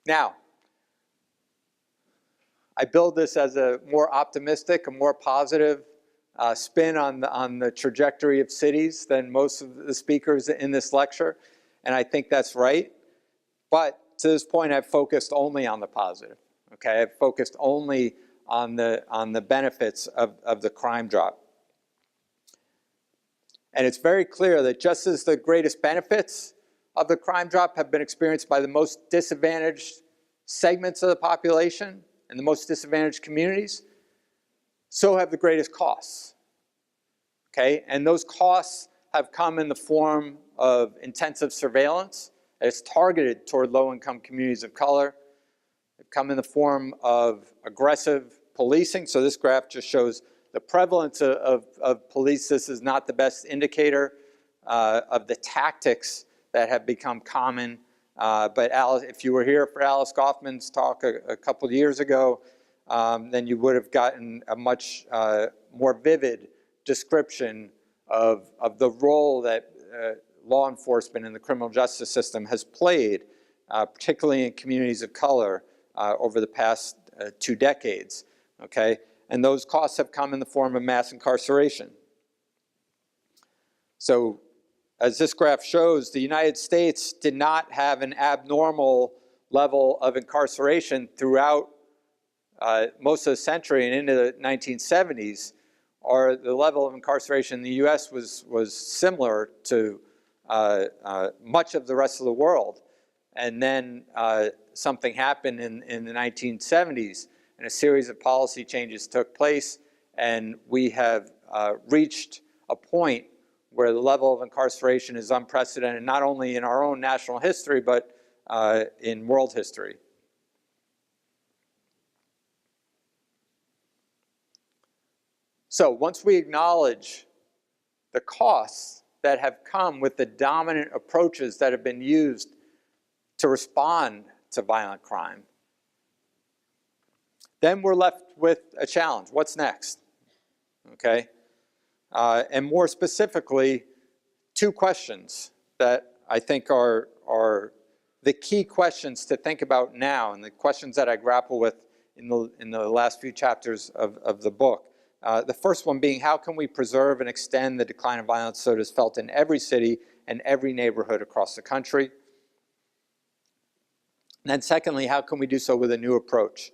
Now, I build this as a more optimistic, a more positive spin on the trajectory of cities than most of the speakers in this lecture, and I think that's right. But to this point, I've focused only on the positive. Okay, I've focused only on the benefits of the crime drop. And it's very clear that just as the greatest benefits of the crime drop have been experienced by the most disadvantaged segments of the population and the most disadvantaged communities, so have the greatest costs. Okay, and those costs have come in the form of intensive surveillance that's targeted toward low-income communities of color. They've come in the form of aggressive policing. So this graph just shows the prevalence of police. This is not the best indicator of the tactics that have become common. But Alice, if you were here for Alice Goffman's talk a couple of years ago, then you would have gotten a much more vivid description of the role that law enforcement and the criminal justice system has played, particularly in communities of color, over the past 2 decades. Okay, and those costs have come in the form of mass incarceration. So, as this graph shows, the United States did not have an abnormal level of incarceration throughout most of the century and into the 1970s, or the level of incarceration in the US was similar to much of the rest of the world. And then something happened in the 1970s, and a series of policy changes took place, and we have reached a point where the level of incarceration is unprecedented, not only in our own national history, but in world history. So once we acknowledge the costs that have come with the dominant approaches that have been used to respond to violent crime, then we're left with a challenge. What's next? Okay? And more specifically, 2 questions that I think are the key questions to think about now, and the questions that I grapple with in the last few chapters of the book. The first one being, how can we preserve and extend the decline of violence so it is felt in every city and every neighborhood across the country? And then secondly, how can we do so with a new approach,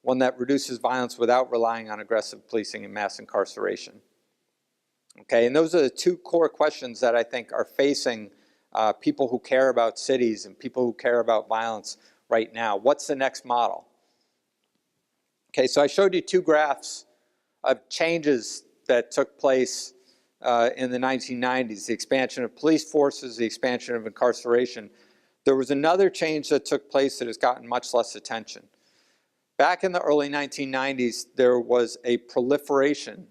one that reduces violence without relying on aggressive policing and mass incarceration? Okay, and those are the 2 core questions that I think are facing people who care about cities and people who care about violence right now. What's the next model? Okay, so I showed you 2 graphs of changes that took place in the 1990s, the expansion of police forces, the expansion of incarceration. There was another change that took place that has gotten much less attention. Back in the early 1990s, there was a proliferation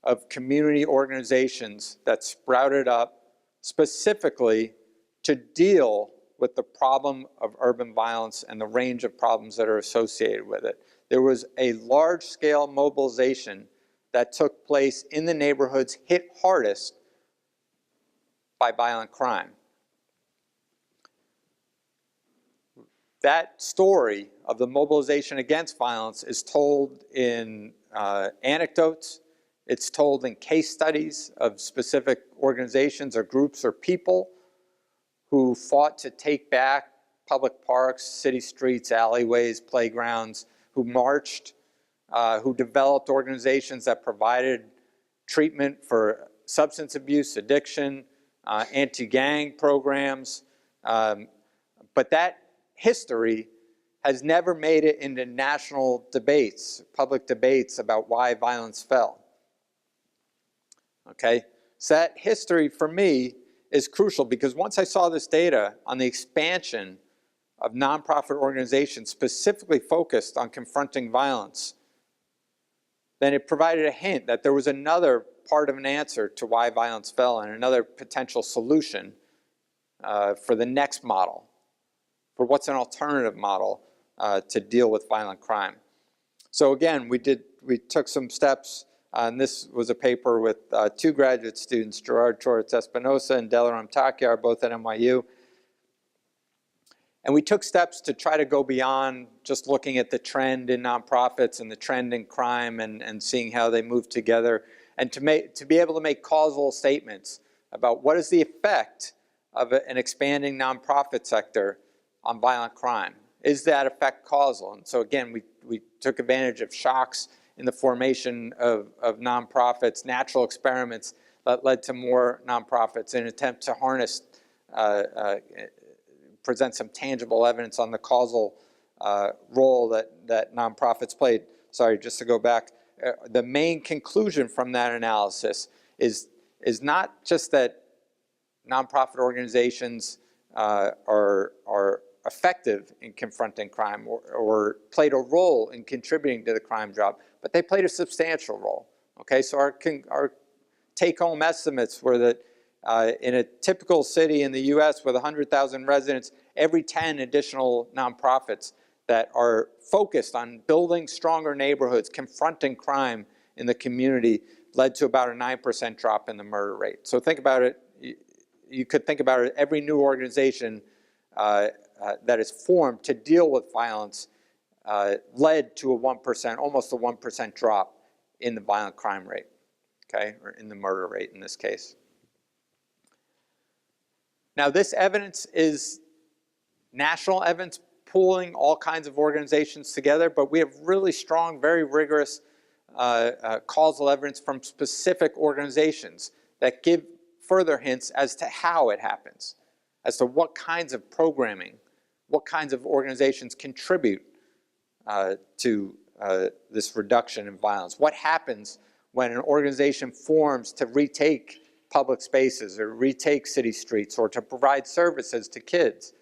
of community organizations that sprouted up specifically to deal with the problem of urban violence and the range of problems that are associated with it. There was a large-scale mobilization that took place in the neighborhoods hit hardest by violent crime. That story of the mobilization against violence is told in anecdotes. It's told in case studies of specific organizations or groups or people who fought to take back public parks, city streets, alleyways, playgrounds, who marched, who developed organizations that provided treatment for substance abuse, addiction, anti-gang programs. But that history has never made it into national debates, public debates about why violence fell. Okay, so that history for me is crucial, because once I saw this data on the expansion of nonprofit organizations specifically focused on confronting violence, then it provided a hint that there was another part of an answer to why violence fell and another potential solution for the next model, for what's an alternative model to deal with violent crime. So again, we took some steps, and this was a paper with two graduate students, Gerard Torres-Espinosa and Delaram Takyar, both at NYU. And we took steps to try to go beyond just looking at the trend in nonprofits and the trend in crime and seeing how they move together, and to be able to make causal statements about what is the effect of an expanding nonprofit sector on violent crime. Is that effect causal? And so again, we took advantage of shocks in the formation of nonprofits, natural experiments that led to more nonprofits in an attempt to harness, present some tangible evidence on the causal role that nonprofits played. Sorry, just to go back, the main conclusion from that analysis is not just that nonprofit organizations are effective in confronting crime or played a role in contributing to the crime drop, but they played a substantial role. Okay, so our take-home estimates were that in a typical city in the US with 100,000 residents, every 10 additional nonprofits that are focused on building stronger neighborhoods, confronting crime in the community, led to about a 9% drop in the murder rate. So think about it, you could think about it, every new organization that is formed to deal with violence led to a 1%, almost a 1% drop in the violent crime rate, okay, or in the murder rate in this case. Now, this evidence is national evidence pooling all kinds of organizations together, but we have really strong, very rigorous causal evidence from specific organizations that give further hints as to how it happens, as to what kinds of programming, what kinds of organizations contribute to this reduction in violence. What happens when an organization forms to retake public spaces or retake city streets or to provide services to kids?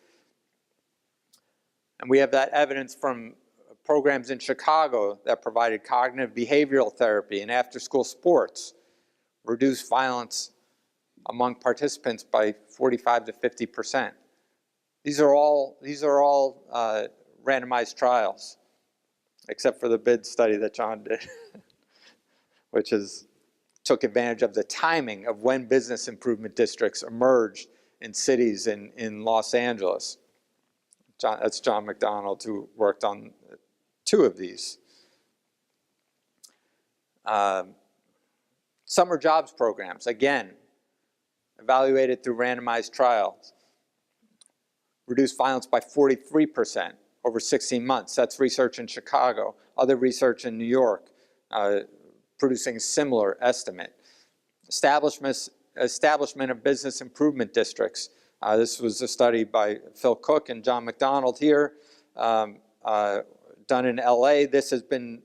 And we have that evidence from programs in Chicago that provided cognitive behavioral therapy and after-school sports, reduced violence among participants by 45 to 50%. These are all randomized trials, except for the BID study that John did, which took advantage of the timing of when business improvement districts emerged in cities in Los Angeles. That's John McDonald, who worked on two of these. Summer jobs programs, again, evaluated through randomized trials, reduced violence by 43% over 16 months. That's research in Chicago. Other research in New York producing a similar estimate. Establishment of business improvement districts. This was a study by Phil Cook and John McDonald here, done in LA. This has been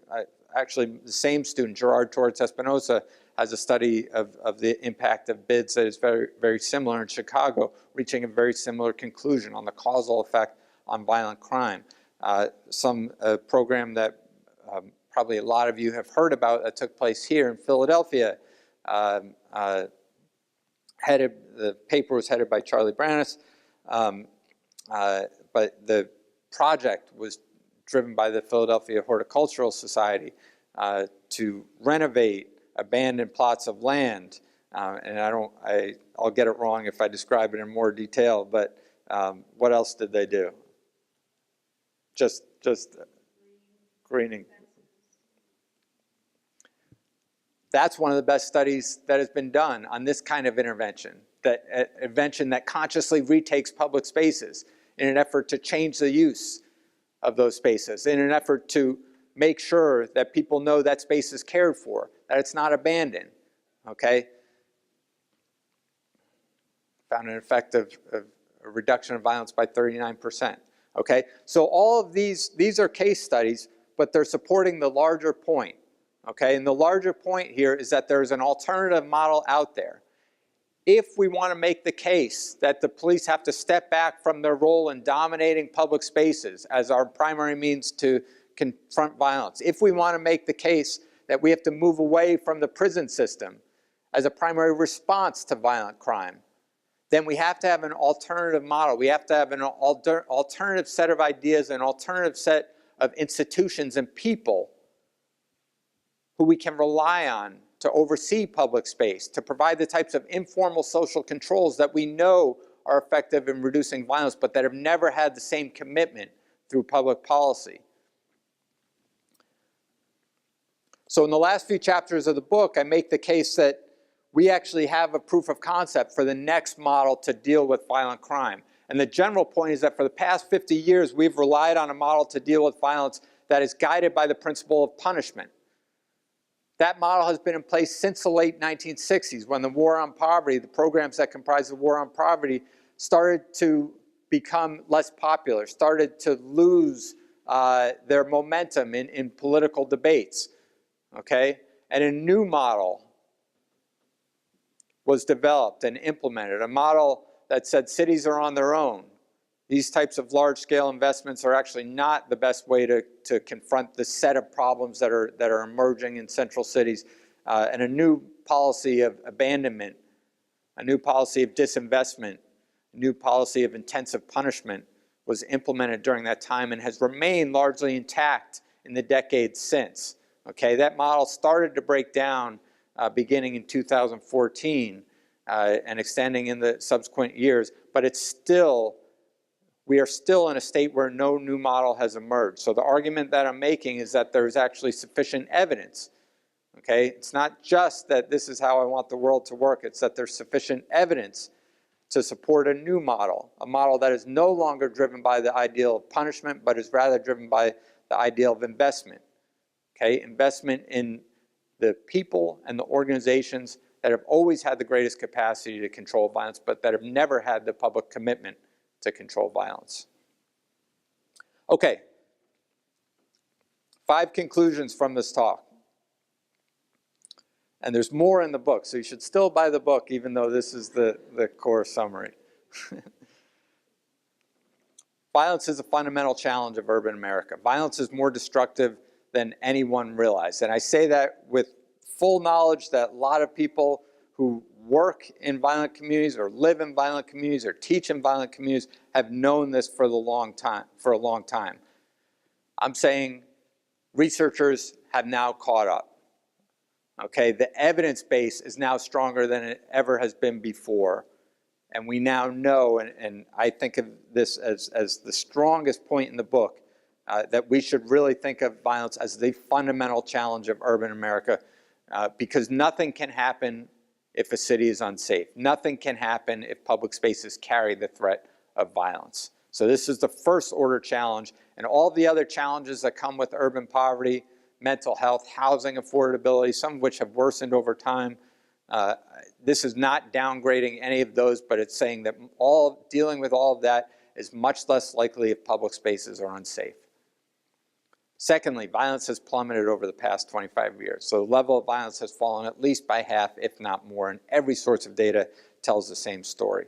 actually the same student, Gerard Torres-Espinosa, has a study of the impact of bids that is very, very similar in Chicago, reaching a very similar conclusion on the causal effect on violent crime. Some program that probably a lot of you have heard about that took place here in Philadelphia. The paper was headed by Charlie Brannis, but the project was driven by the Philadelphia Horticultural Society to renovate abandoned plots of land. And I'll get it wrong if I describe it in more detail, but what else did they do? Just greening. That's one of the best studies that has been done on this kind of intervention, that consciously retakes public spaces in an effort to change the use of those spaces, in an effort to make sure that people know that space is cared for, that it's not abandoned, okay? Found an effect of a reduction of violence by 39%, okay? So all of these are case studies, but they're supporting the larger point, okay? And the larger point here is that there's an alternative model out there. If we want to make the case that the police have to step back from their role in dominating public spaces as our primary means to confront violence, if we want to make the case that we have to move away from the prison system as a primary response to violent crime, then we have to have an alternative model. We have to have an alternative set of ideas, an alternative set of institutions and people who we can rely on to oversee public space, to provide the types of informal social controls that we know are effective in reducing violence, but that have never had the same commitment through public policy. So in the last few chapters of the book, I make the case that we actually have a proof of concept for the next model to deal with violent crime. And the general point is that for the past 50 years, we've relied on a model to deal with violence that is guided by the principle of punishment. That model has been in place since the late 1960s, when the war on poverty, the programs that comprise the war on poverty, started to become less popular, started to lose their momentum in political debates, okay? And a new model was developed and implemented, a model that said cities are on their own. These types of large-scale investments are actually not the best way to confront the set of problems that are emerging in central cities. And a new policy of abandonment, a new policy of disinvestment, a new policy of intensive punishment was implemented during that time and has remained largely intact in the decades since. Okay, that model started to break down beginning in 2014 and extending in the subsequent years, but we are still in a state where no new model has emerged. So the argument that I'm making is that there's actually sufficient evidence. Okay, it's not just that this is how I want the world to work, it's that there's sufficient evidence to support a new model, a model that is no longer driven by the ideal of punishment, but is rather driven by the ideal of investment. Okay, investment in the people and the organizations that have always had the greatest capacity to control violence, but that have never had the public commitment to control violence. Okay, 5 conclusions from this talk. And there's more in the book, so you should still buy the book, even though this is the core summary. Violence is a fundamental challenge of urban America. Violence is more destructive than anyone realized. And I say that with full knowledge that a lot of people who work in violent communities or live in violent communities or teach in violent communities have known this for a long time. I'm saying researchers have now caught up. Okay, the evidence base is now stronger than it ever has been before. And we now know, and I think of this as the strongest point in the book, that we should really think of violence as the fundamental challenge of urban America, because nothing can happen if a city is unsafe. Nothing can happen if public spaces carry the threat of violence. So this is the first order challenge, and all the other challenges that come with urban poverty, mental health, housing affordability, some of which have worsened over time. This is not downgrading any of those, but it's saying that dealing with all of that is much less likely if public spaces are unsafe. Secondly, violence has plummeted over the past 25 years. So the level of violence has fallen at least by half, if not more, and every source of data tells the same story.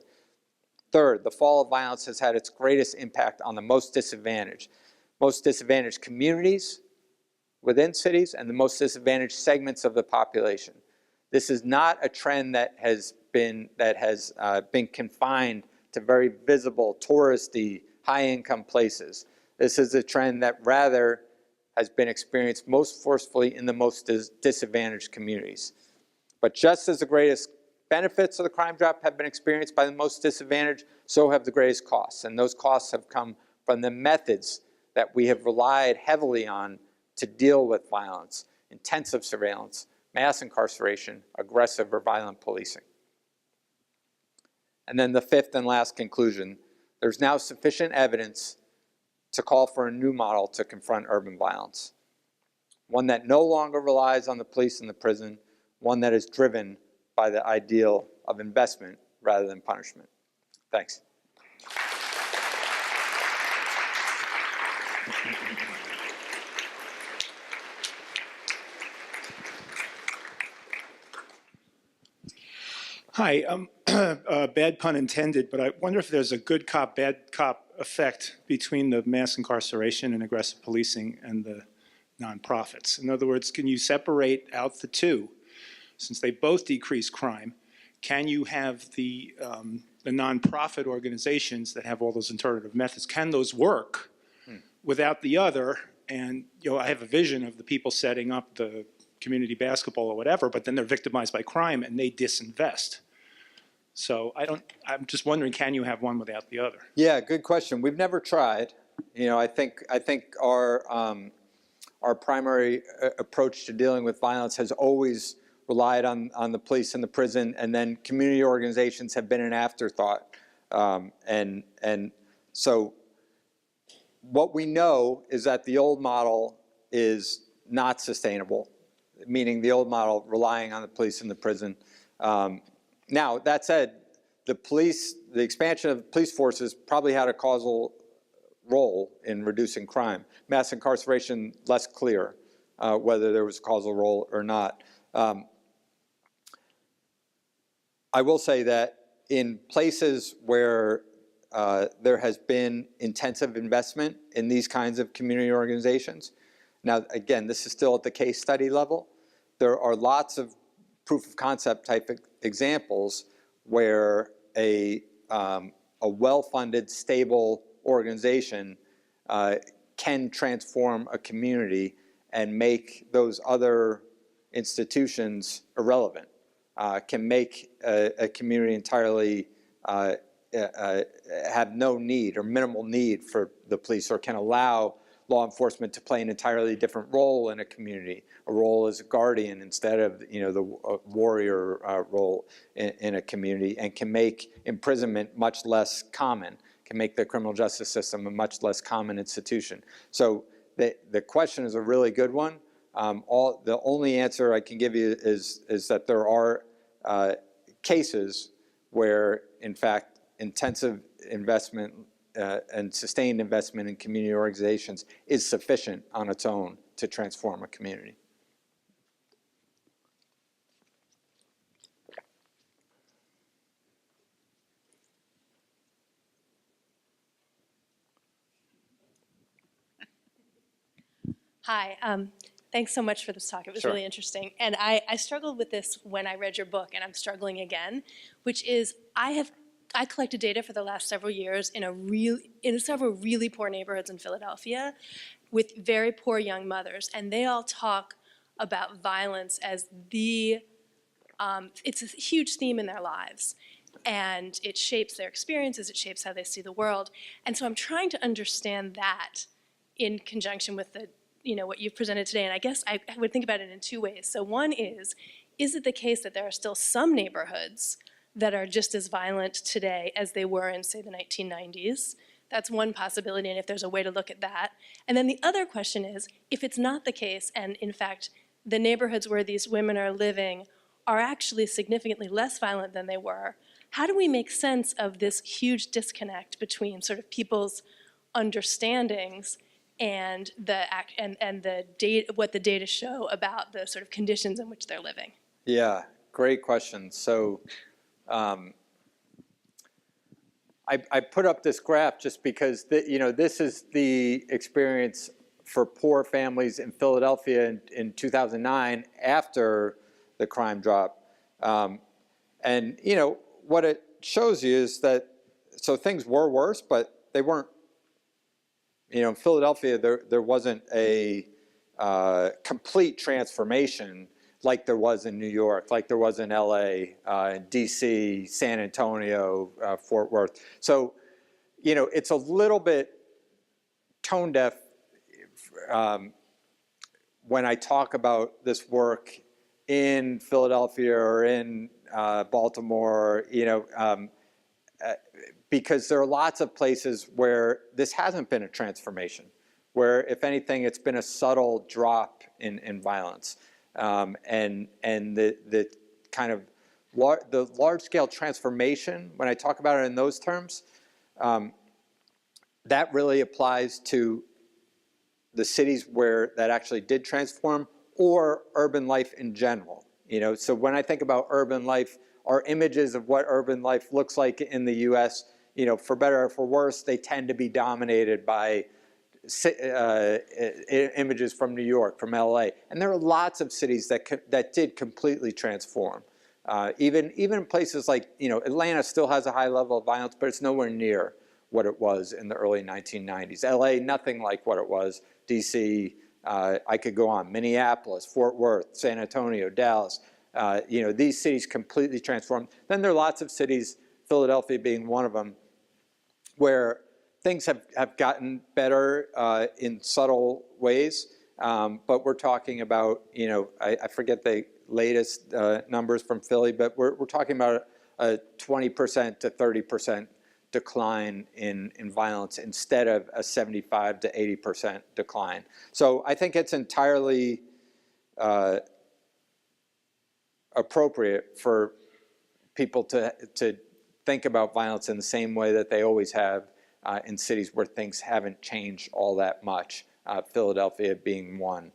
Third, the fall of violence has had its greatest impact on the most disadvantaged communities within cities and the most disadvantaged segments of the population. This is not a trend that has been confined to very visible touristy high-income places. This is a trend that rather has been experienced most forcefully in the most disadvantaged communities. But just as the greatest benefits of the crime drop have been experienced by the most disadvantaged, so have the greatest costs. And those costs have come from the methods that we have relied heavily on to deal with violence: intensive surveillance, mass incarceration, aggressive or violent policing. And then the fifth and last conclusion: there's now sufficient evidence to call for a new model to confront urban violence. One that no longer relies on the police and the prison, one that is driven by the ideal of investment rather than punishment. Thanks. Hi, bad pun intended, but I wonder if there's a good cop, bad cop effect between the mass incarceration and aggressive policing and the nonprofits. In other words, can you separate out the two? Since they both decrease crime, can you have the nonprofit organizations that have all those alternative methods, can those work without the other? And I have a vision of the people setting up the community basketball or whatever, but then they're victimized by crime and they disinvest. So I'm just wondering, can you have one without the other? Yeah, good question. We've never tried. I think our primary approach to dealing with violence has always relied on the police and the prison, and then community organizations have been an afterthought. And so what we know is that the old model is not sustainable, meaning the old model relying on the police and the prison. Now, that said, the expansion of police forces probably had a causal role in reducing crime. Mass incarceration, less clear whether there was a causal role or not. I will say that in places where there has been intensive investment in these kinds of community organizations, now again, this is still at the case study level, there are lots of proof of concept type examples where a well-funded, stable organization can transform a community and make those other institutions irrelevant, can make a community entirely have no need or minimal need for the police, or can allow law enforcement to play an entirely different role in a community, a role as a guardian instead of the warrior role in a community, and can make imprisonment much less common, can make the criminal justice system a much less common institution. So the question is a really good one. The only answer I can give you is that there are cases where, in fact, intensive investment and sustained investment in community organizations is sufficient on its own to transform a community. Hi, thanks so much for this talk. It was really interesting. And I struggled with this when I read your book, and I'm struggling again, which is I collected data for the last several years in several really poor neighborhoods in Philadelphia with very poor young mothers, and they all talk about violence as it's a huge theme in their lives. And it shapes their experiences, it shapes how they see the world. And so I'm trying to understand that in conjunction with what you've presented today. And I guess I would think about it in two ways. So one is it the case that there are still some neighborhoods that are just as violent today as they were in, say, the 1990s? That's one possibility, and if there's a way to look at that. And then the other question is, if it's not the case, and in fact, the neighborhoods where these women are living are actually significantly less violent than they were, how do we make sense of this huge disconnect between sort of people's understandings and what the data show about the sort of conditions in which they're living? Yeah, great question. So I put up this graph just because this is the experience for poor families in Philadelphia in 2009 after the crime drop. And what it shows you is that things were worse, but they weren't in Philadelphia, there wasn't a complete transformation like there was in New York, like there was in LA, DC, San Antonio, Fort Worth. So, it's a little bit tone deaf when I talk about this work in Philadelphia or in Baltimore, because there are lots of places where this hasn't been a transformation, where if anything, it's been a subtle drop in violence. And the kind of the large-scale transformation, when I talk about it in those terms, that really applies to the cities where that actually did transform, or urban life in general. So when I think about urban life, our images of what urban life looks like in the U.S., for better or for worse, they tend to be dominated by images from New York, from LA, and there are lots of cities that did completely transform. Even in places like Atlanta still has a high level of violence, but it's nowhere near what it was in the early 1990s. LA, nothing like what it was. DC, I could go on. Minneapolis, Fort Worth, San Antonio, Dallas. These cities completely transformed. Then there are lots of cities, Philadelphia being one of them, where things have gotten better in subtle ways. But we're talking about, I forget the latest numbers from Philly, but we're talking about a 20% to 30% decline in violence instead of a 75 to 80% decline. So I think it's entirely appropriate for people to think about violence in the same way that they always have in cities where things haven't changed all that much, Philadelphia being one.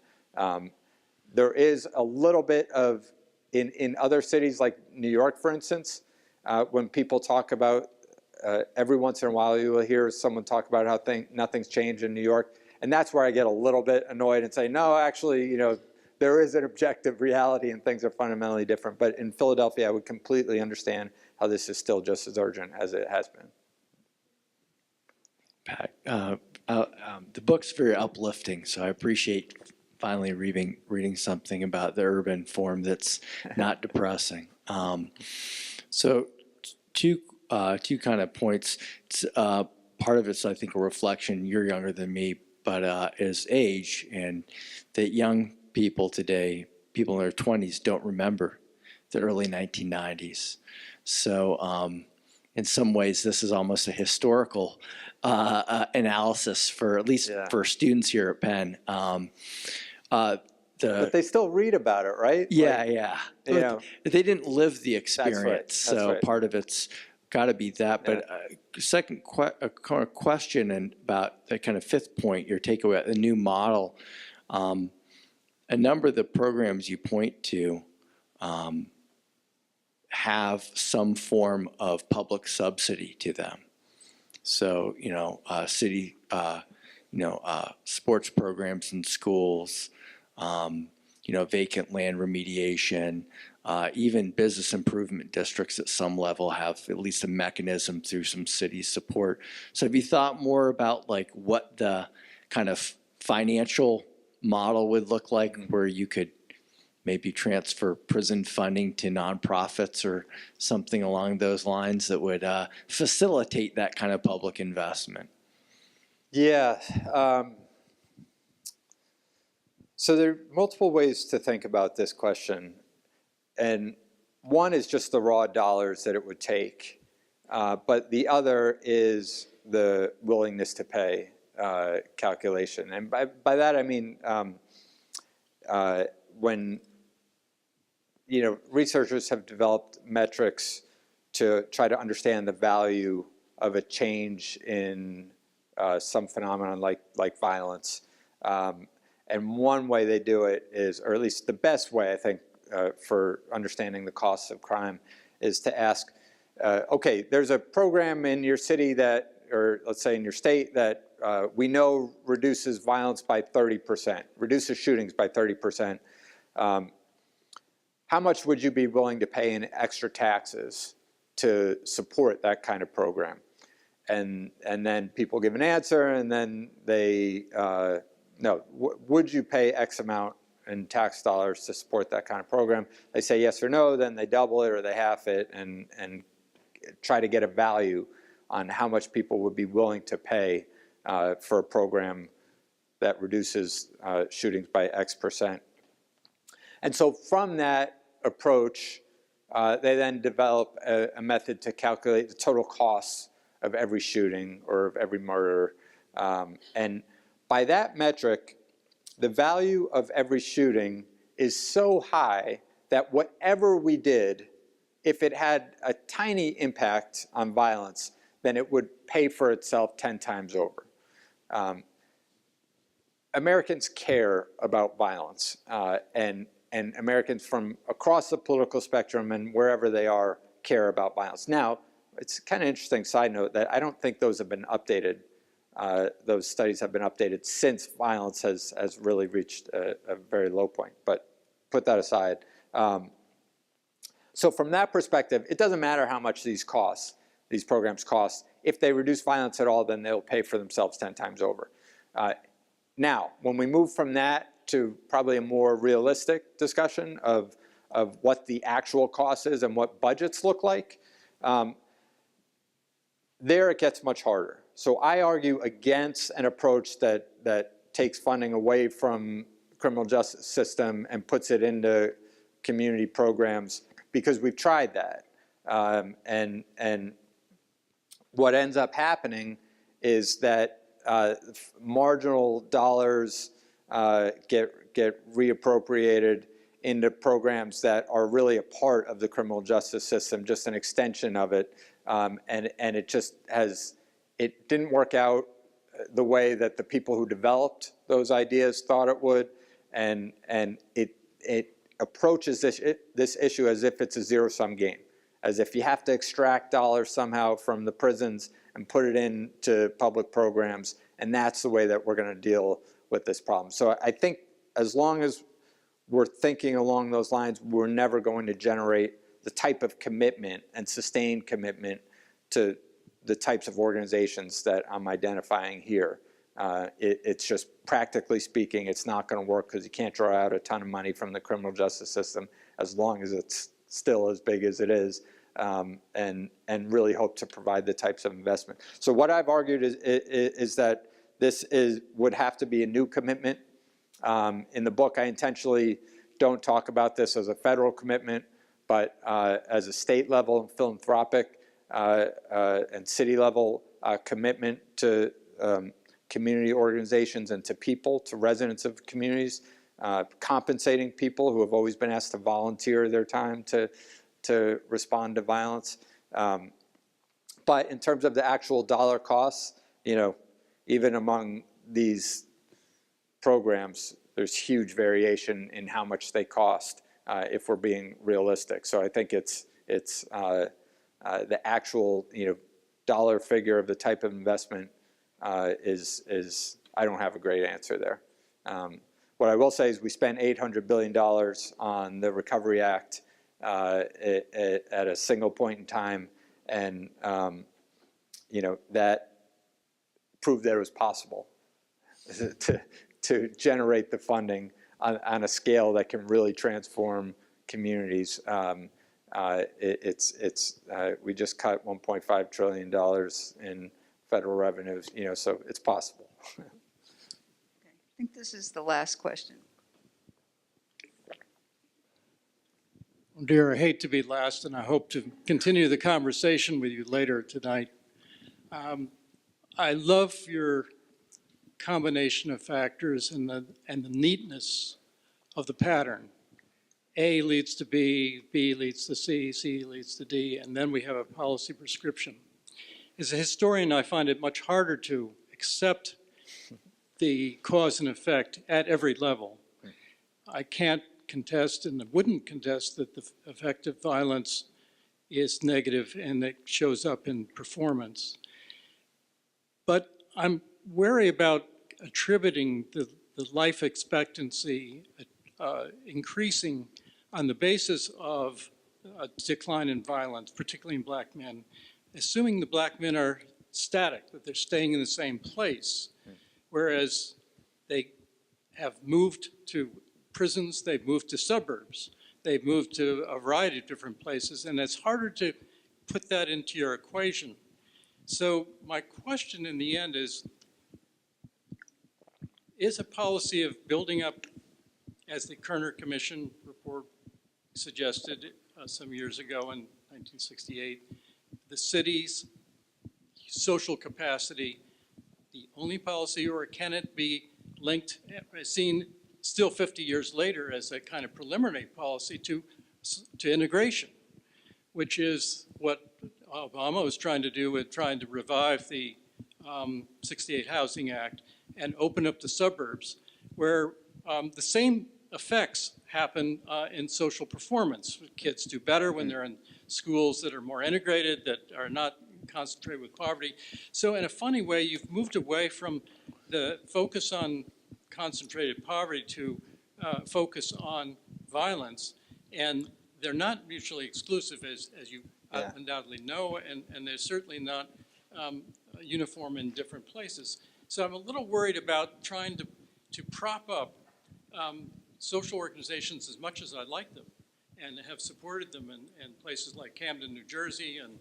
There is a little bit of, in other cities like New York, for instance, when people talk about, every once in a while you will hear someone talk about how nothing's changed in New York, and that's where I get a little bit annoyed and say, no, actually, there is an objective reality and things are fundamentally different. But in Philadelphia, I would completely understand how this is still just as urgent as it has been. Pat, the book's very uplifting, so I appreciate finally reading something about the urban form that's not depressing. So two kind of points. Part of it's, I think, a reflection. You're younger than me, but is age, and that young people today, people in their 20s, don't remember the early 1990s. So in some ways, this is almost a historical analysis for, at least for students here at Penn. But they still read about it, right? Yeah. They didn't live the experience, That's right. Part of it's got to be that. But second question and about the kind of fifth point, your takeaway, the new model. A number of the programs you point to have some form of public subsidy to them. So, city, sports programs in schools, vacant land remediation, even business improvement districts at some level have at least a mechanism through some city support. So have you thought more about like what the kind of financial model would look like, where you could maybe transfer prison funding to nonprofits or something along those lines that would facilitate that kind of public investment? Yeah. So there are multiple ways to think about this question. And one is just the raw dollars that it would take. But the other is the willingness to pay calculation. And by that, I mean, when researchers have developed metrics to try to understand the value of a change in some phenomenon like violence. And one way they do it is, or at least the best way, I think, for understanding the costs of crime, is to ask, okay, there's a program in your city that, or let's say in your state, that we know reduces violence by 30%, reduces shootings by 30%. How much would you be willing to pay in extra taxes to support that kind of program? and then people give an answer, and then they, no, would you pay X amount in tax dollars to support that kind of program? They say yes or no, then they double it or they half it, and try to get a value on how much people would be willing to pay for a program that reduces shootings by X%. And so from that approach, they then develop a method to calculate the total costs of every shooting or of every murder. And by that metric, the value of every shooting is so high that whatever we did, if it had a tiny impact on violence, then it would pay for itself 10 times over. Americans care about violence, and Americans from across the political spectrum and wherever they are care about violence. Now, it's kind of interesting side note that I don't think those have been updated. Those studies have been updated since violence has really reached a very low point, but put that aside. So from that perspective, it doesn't matter how much these programs cost. If they reduce violence at all, then they'll pay for themselves 10 times over. Now, when we move from that to probably a more realistic discussion of what the actual cost is and what budgets look like, there it gets much harder. So I argue against an approach that takes funding away from the criminal justice system and puts it into community programs, because we've tried that. And what ends up happening is that marginal dollars get reappropriated into programs that are really a part of the criminal justice system, just an extension of it. And it didn't work out the way that the people who developed those ideas thought it would, and it approaches this issue as if it's a zero-sum game, as if you have to extract dollars somehow from the prisons and put it into public programs, and that's the way that we're going to deal with this problem. So I think as long as we're thinking along those lines, we're never going to generate the type of commitment and sustained commitment to the types of organizations that I'm identifying here. It's just, practically speaking, it's not going to work because you can't draw out a ton of money from the criminal justice system as long as it's still as big as it is, and really hope to provide the types of investment. So what I've argued is that this would have to be a new commitment. In the book, I intentionally don't talk about this as a federal commitment, but as a state level philanthropic and city level commitment to community organizations and to people, to residents of communities, compensating people who have always been asked to volunteer their time to respond to violence. But in terms of the actual dollar costs, even among these programs, there's huge variation in how much they cost if we're being realistic. So I think it's the actual dollar figure of the type of investment is I don't have a great answer there. What I will say is we spent $800 billion on the Recovery Act at a single point in time, and that proved that it was possible to generate the funding on a scale that can really transform communities. We just cut $1.5 trillion in federal revenues, so it's possible. Okay. I think this is the last question. Dear, I hate to be last, and I hope to continue the conversation with you later tonight. I love your combination of factors and the neatness of the pattern. A leads to B, B leads to C, C leads to D, and then we have a policy prescription. As a historian, I find it much harder to accept the cause and effect at every level. I can't contest and wouldn't contest that the effect of violence is negative and it shows up in performance. But I'm wary about attributing the life expectancy increasing on the basis of a decline in violence, particularly in black men, assuming the black men are static, that they're staying in the same place. Whereas they have moved to prisons, they've moved to suburbs, they've moved to a variety of different places, and it's harder to put that into your equation. So my question in the end is a policy of building up, as the Kerner Commission report suggested some years ago in 1968, the city's social capacity the only policy, or can it be linked, seen still 50 years later as a kind of preliminary policy to integration, which is what Obama was trying to do with trying to revive the 68 Housing Act and open up the suburbs, where the same effects happen in social performance. Kids do better when they're in schools that are more integrated, that are not concentrated with poverty. So in a funny way, you've moved away from the focus on concentrated poverty to focus on violence. And they're not mutually exclusive, as you undoubtedly know, and they're certainly not uniform in different places. So I'm a little worried about trying to prop up social organizations as much as I like them and have supported them in places like Camden, New Jersey, and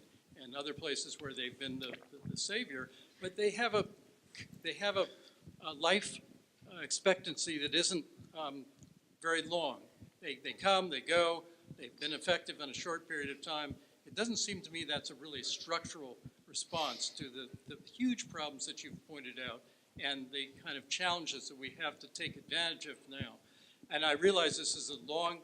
other places where they've been the savior, but they have a life expectancy that isn't very long. They come, they go, they've been effective in a short period of time. It doesn't seem to me that's a really structural response to the huge problems that you've pointed out and the kind of challenges that we have to take advantage of now. And I realize this is a long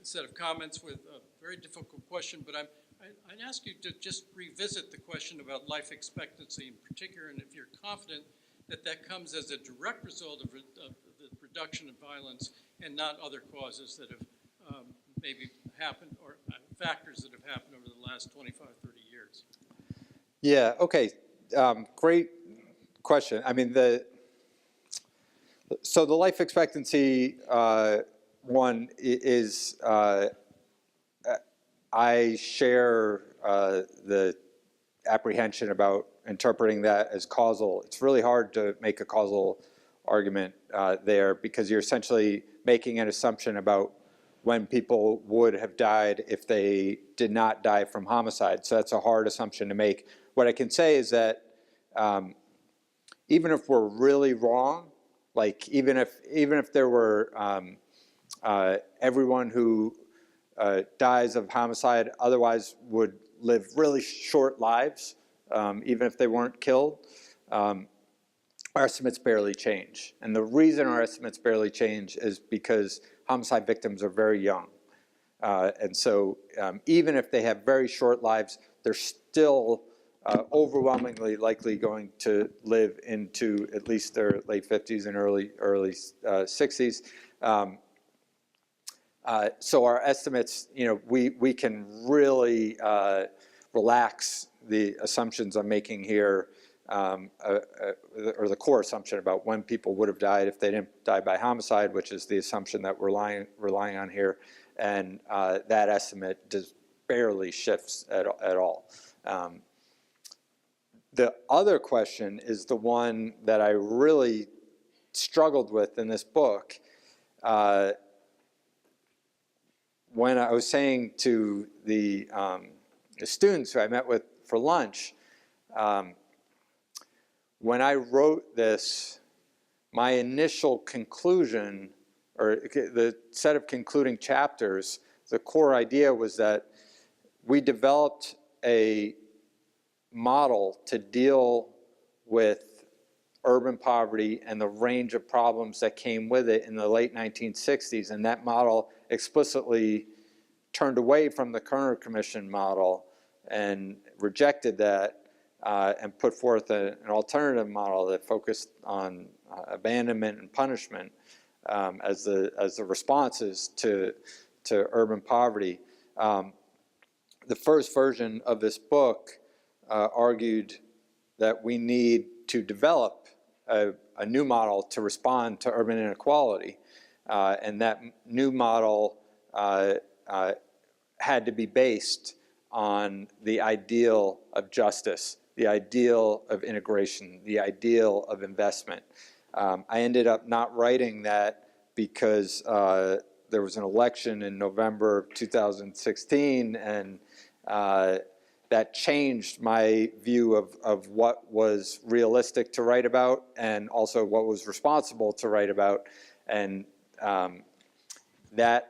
set of comments with a very difficult question, but I'd ask you to just revisit the question about life expectancy in particular, and if you're confident that that comes as a direct result of the reduction of violence and not other causes that have maybe happened, or factors that have happened over the last 25, 30 years. Yeah, okay, great question. I mean, so the life expectancy one is, I share the apprehension about interpreting that as causal. It's really hard to make a causal argument there because you're essentially making an assumption about when people would have died if they did not die from homicide. So that's a hard assumption to make. What I can say is that even if we're really wrong, like even if there were everyone who dies of homicide otherwise would live really short lives, even if they weren't killed, our estimates barely change. And the reason our estimates barely change is because homicide victims are very young. And so even if they have very short lives, they're still overwhelmingly likely going to live into at least their late 50s and early 60s. So our estimates, we can really relax the assumptions I'm making here, or the core assumption about when people would have died if they didn't die by homicide, which is the assumption that we're relying on here, and that estimate just barely shifts at all. The other question is the one that I really struggled with in this book. When I was saying to the students who I met with for lunch, when I wrote this, my initial conclusion, or the set of concluding chapters, the core idea was that we developed a model to deal with urban poverty and the range of problems that came with it in the late 1960s, and that model explicitly turned away from the Kerner Commission model and rejected that and put forth an alternative model that focused on abandonment and punishment as the responses to urban poverty. The first version of this book argued that we need to develop a new model to respond to urban inequality. And that new model had to be based on the ideal of justice, the ideal of integration, the ideal of investment. I ended up not writing that because there was an election in November of 2016, and that changed my view of what was realistic to write about and also what was responsible to write about. And that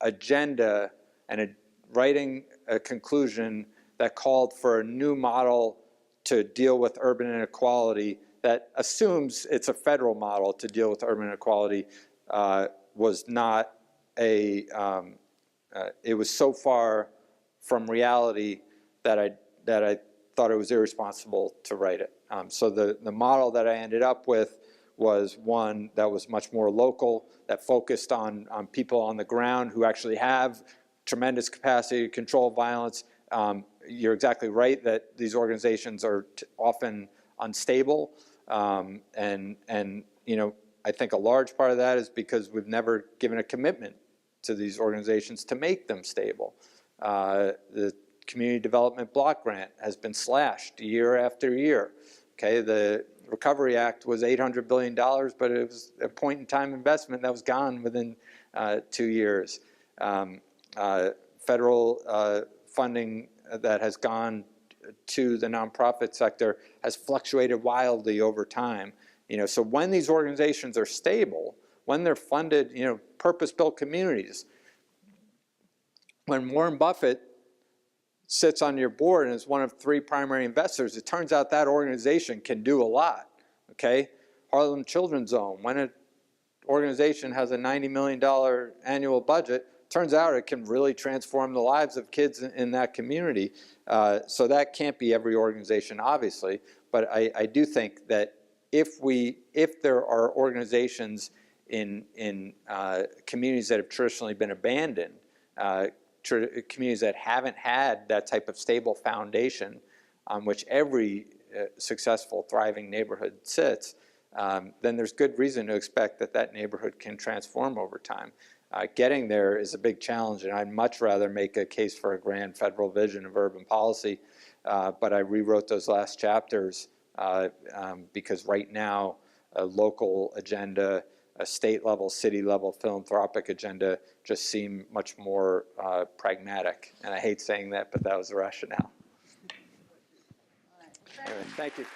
agenda and writing a conclusion that called for a new model to deal with urban inequality that assumes it's a federal model to deal with urban inequality was not a, it was so far from reality that I thought it was irresponsible to write it. So the model that I ended up with was one that was much more local, that focused on people on the ground who actually have tremendous capacity to control violence. You're exactly right that these organizations are often unstable, and you know, I think a large part of that is because we've never given a commitment to these organizations to make them stable. The Community Development Block Grant has been slashed year after year. Okay, the Recovery Act was $800 billion, but it was a point-in-time investment that was gone within 2 years. Federal funding that has gone to the nonprofit sector has fluctuated wildly over time. You know, so when these organizations are stable, when they're funded, you know, purpose-built communities, when Warren Buffett sits on your board and is one of 3 primary investors, it turns out that organization can do a lot, okay? Harlem Children's Zone, when an organization has a $90 million annual budget, turns out it can really transform the lives of kids in that community. So that can't be every organization, obviously, but I do think that if there are organizations in communities that have traditionally been abandoned, communities that haven't had that type of stable foundation on which every successful, thriving neighborhood sits, then there's good reason to expect that that neighborhood can transform over time. Getting there is a big challenge, and I'd much rather make a case for a grand federal vision of urban policy, but I rewrote those last chapters because right now a local agenda, a state-level, city-level philanthropic agenda just seem much more pragmatic. And I hate saying that, but that was the rationale. Anyway, thank you.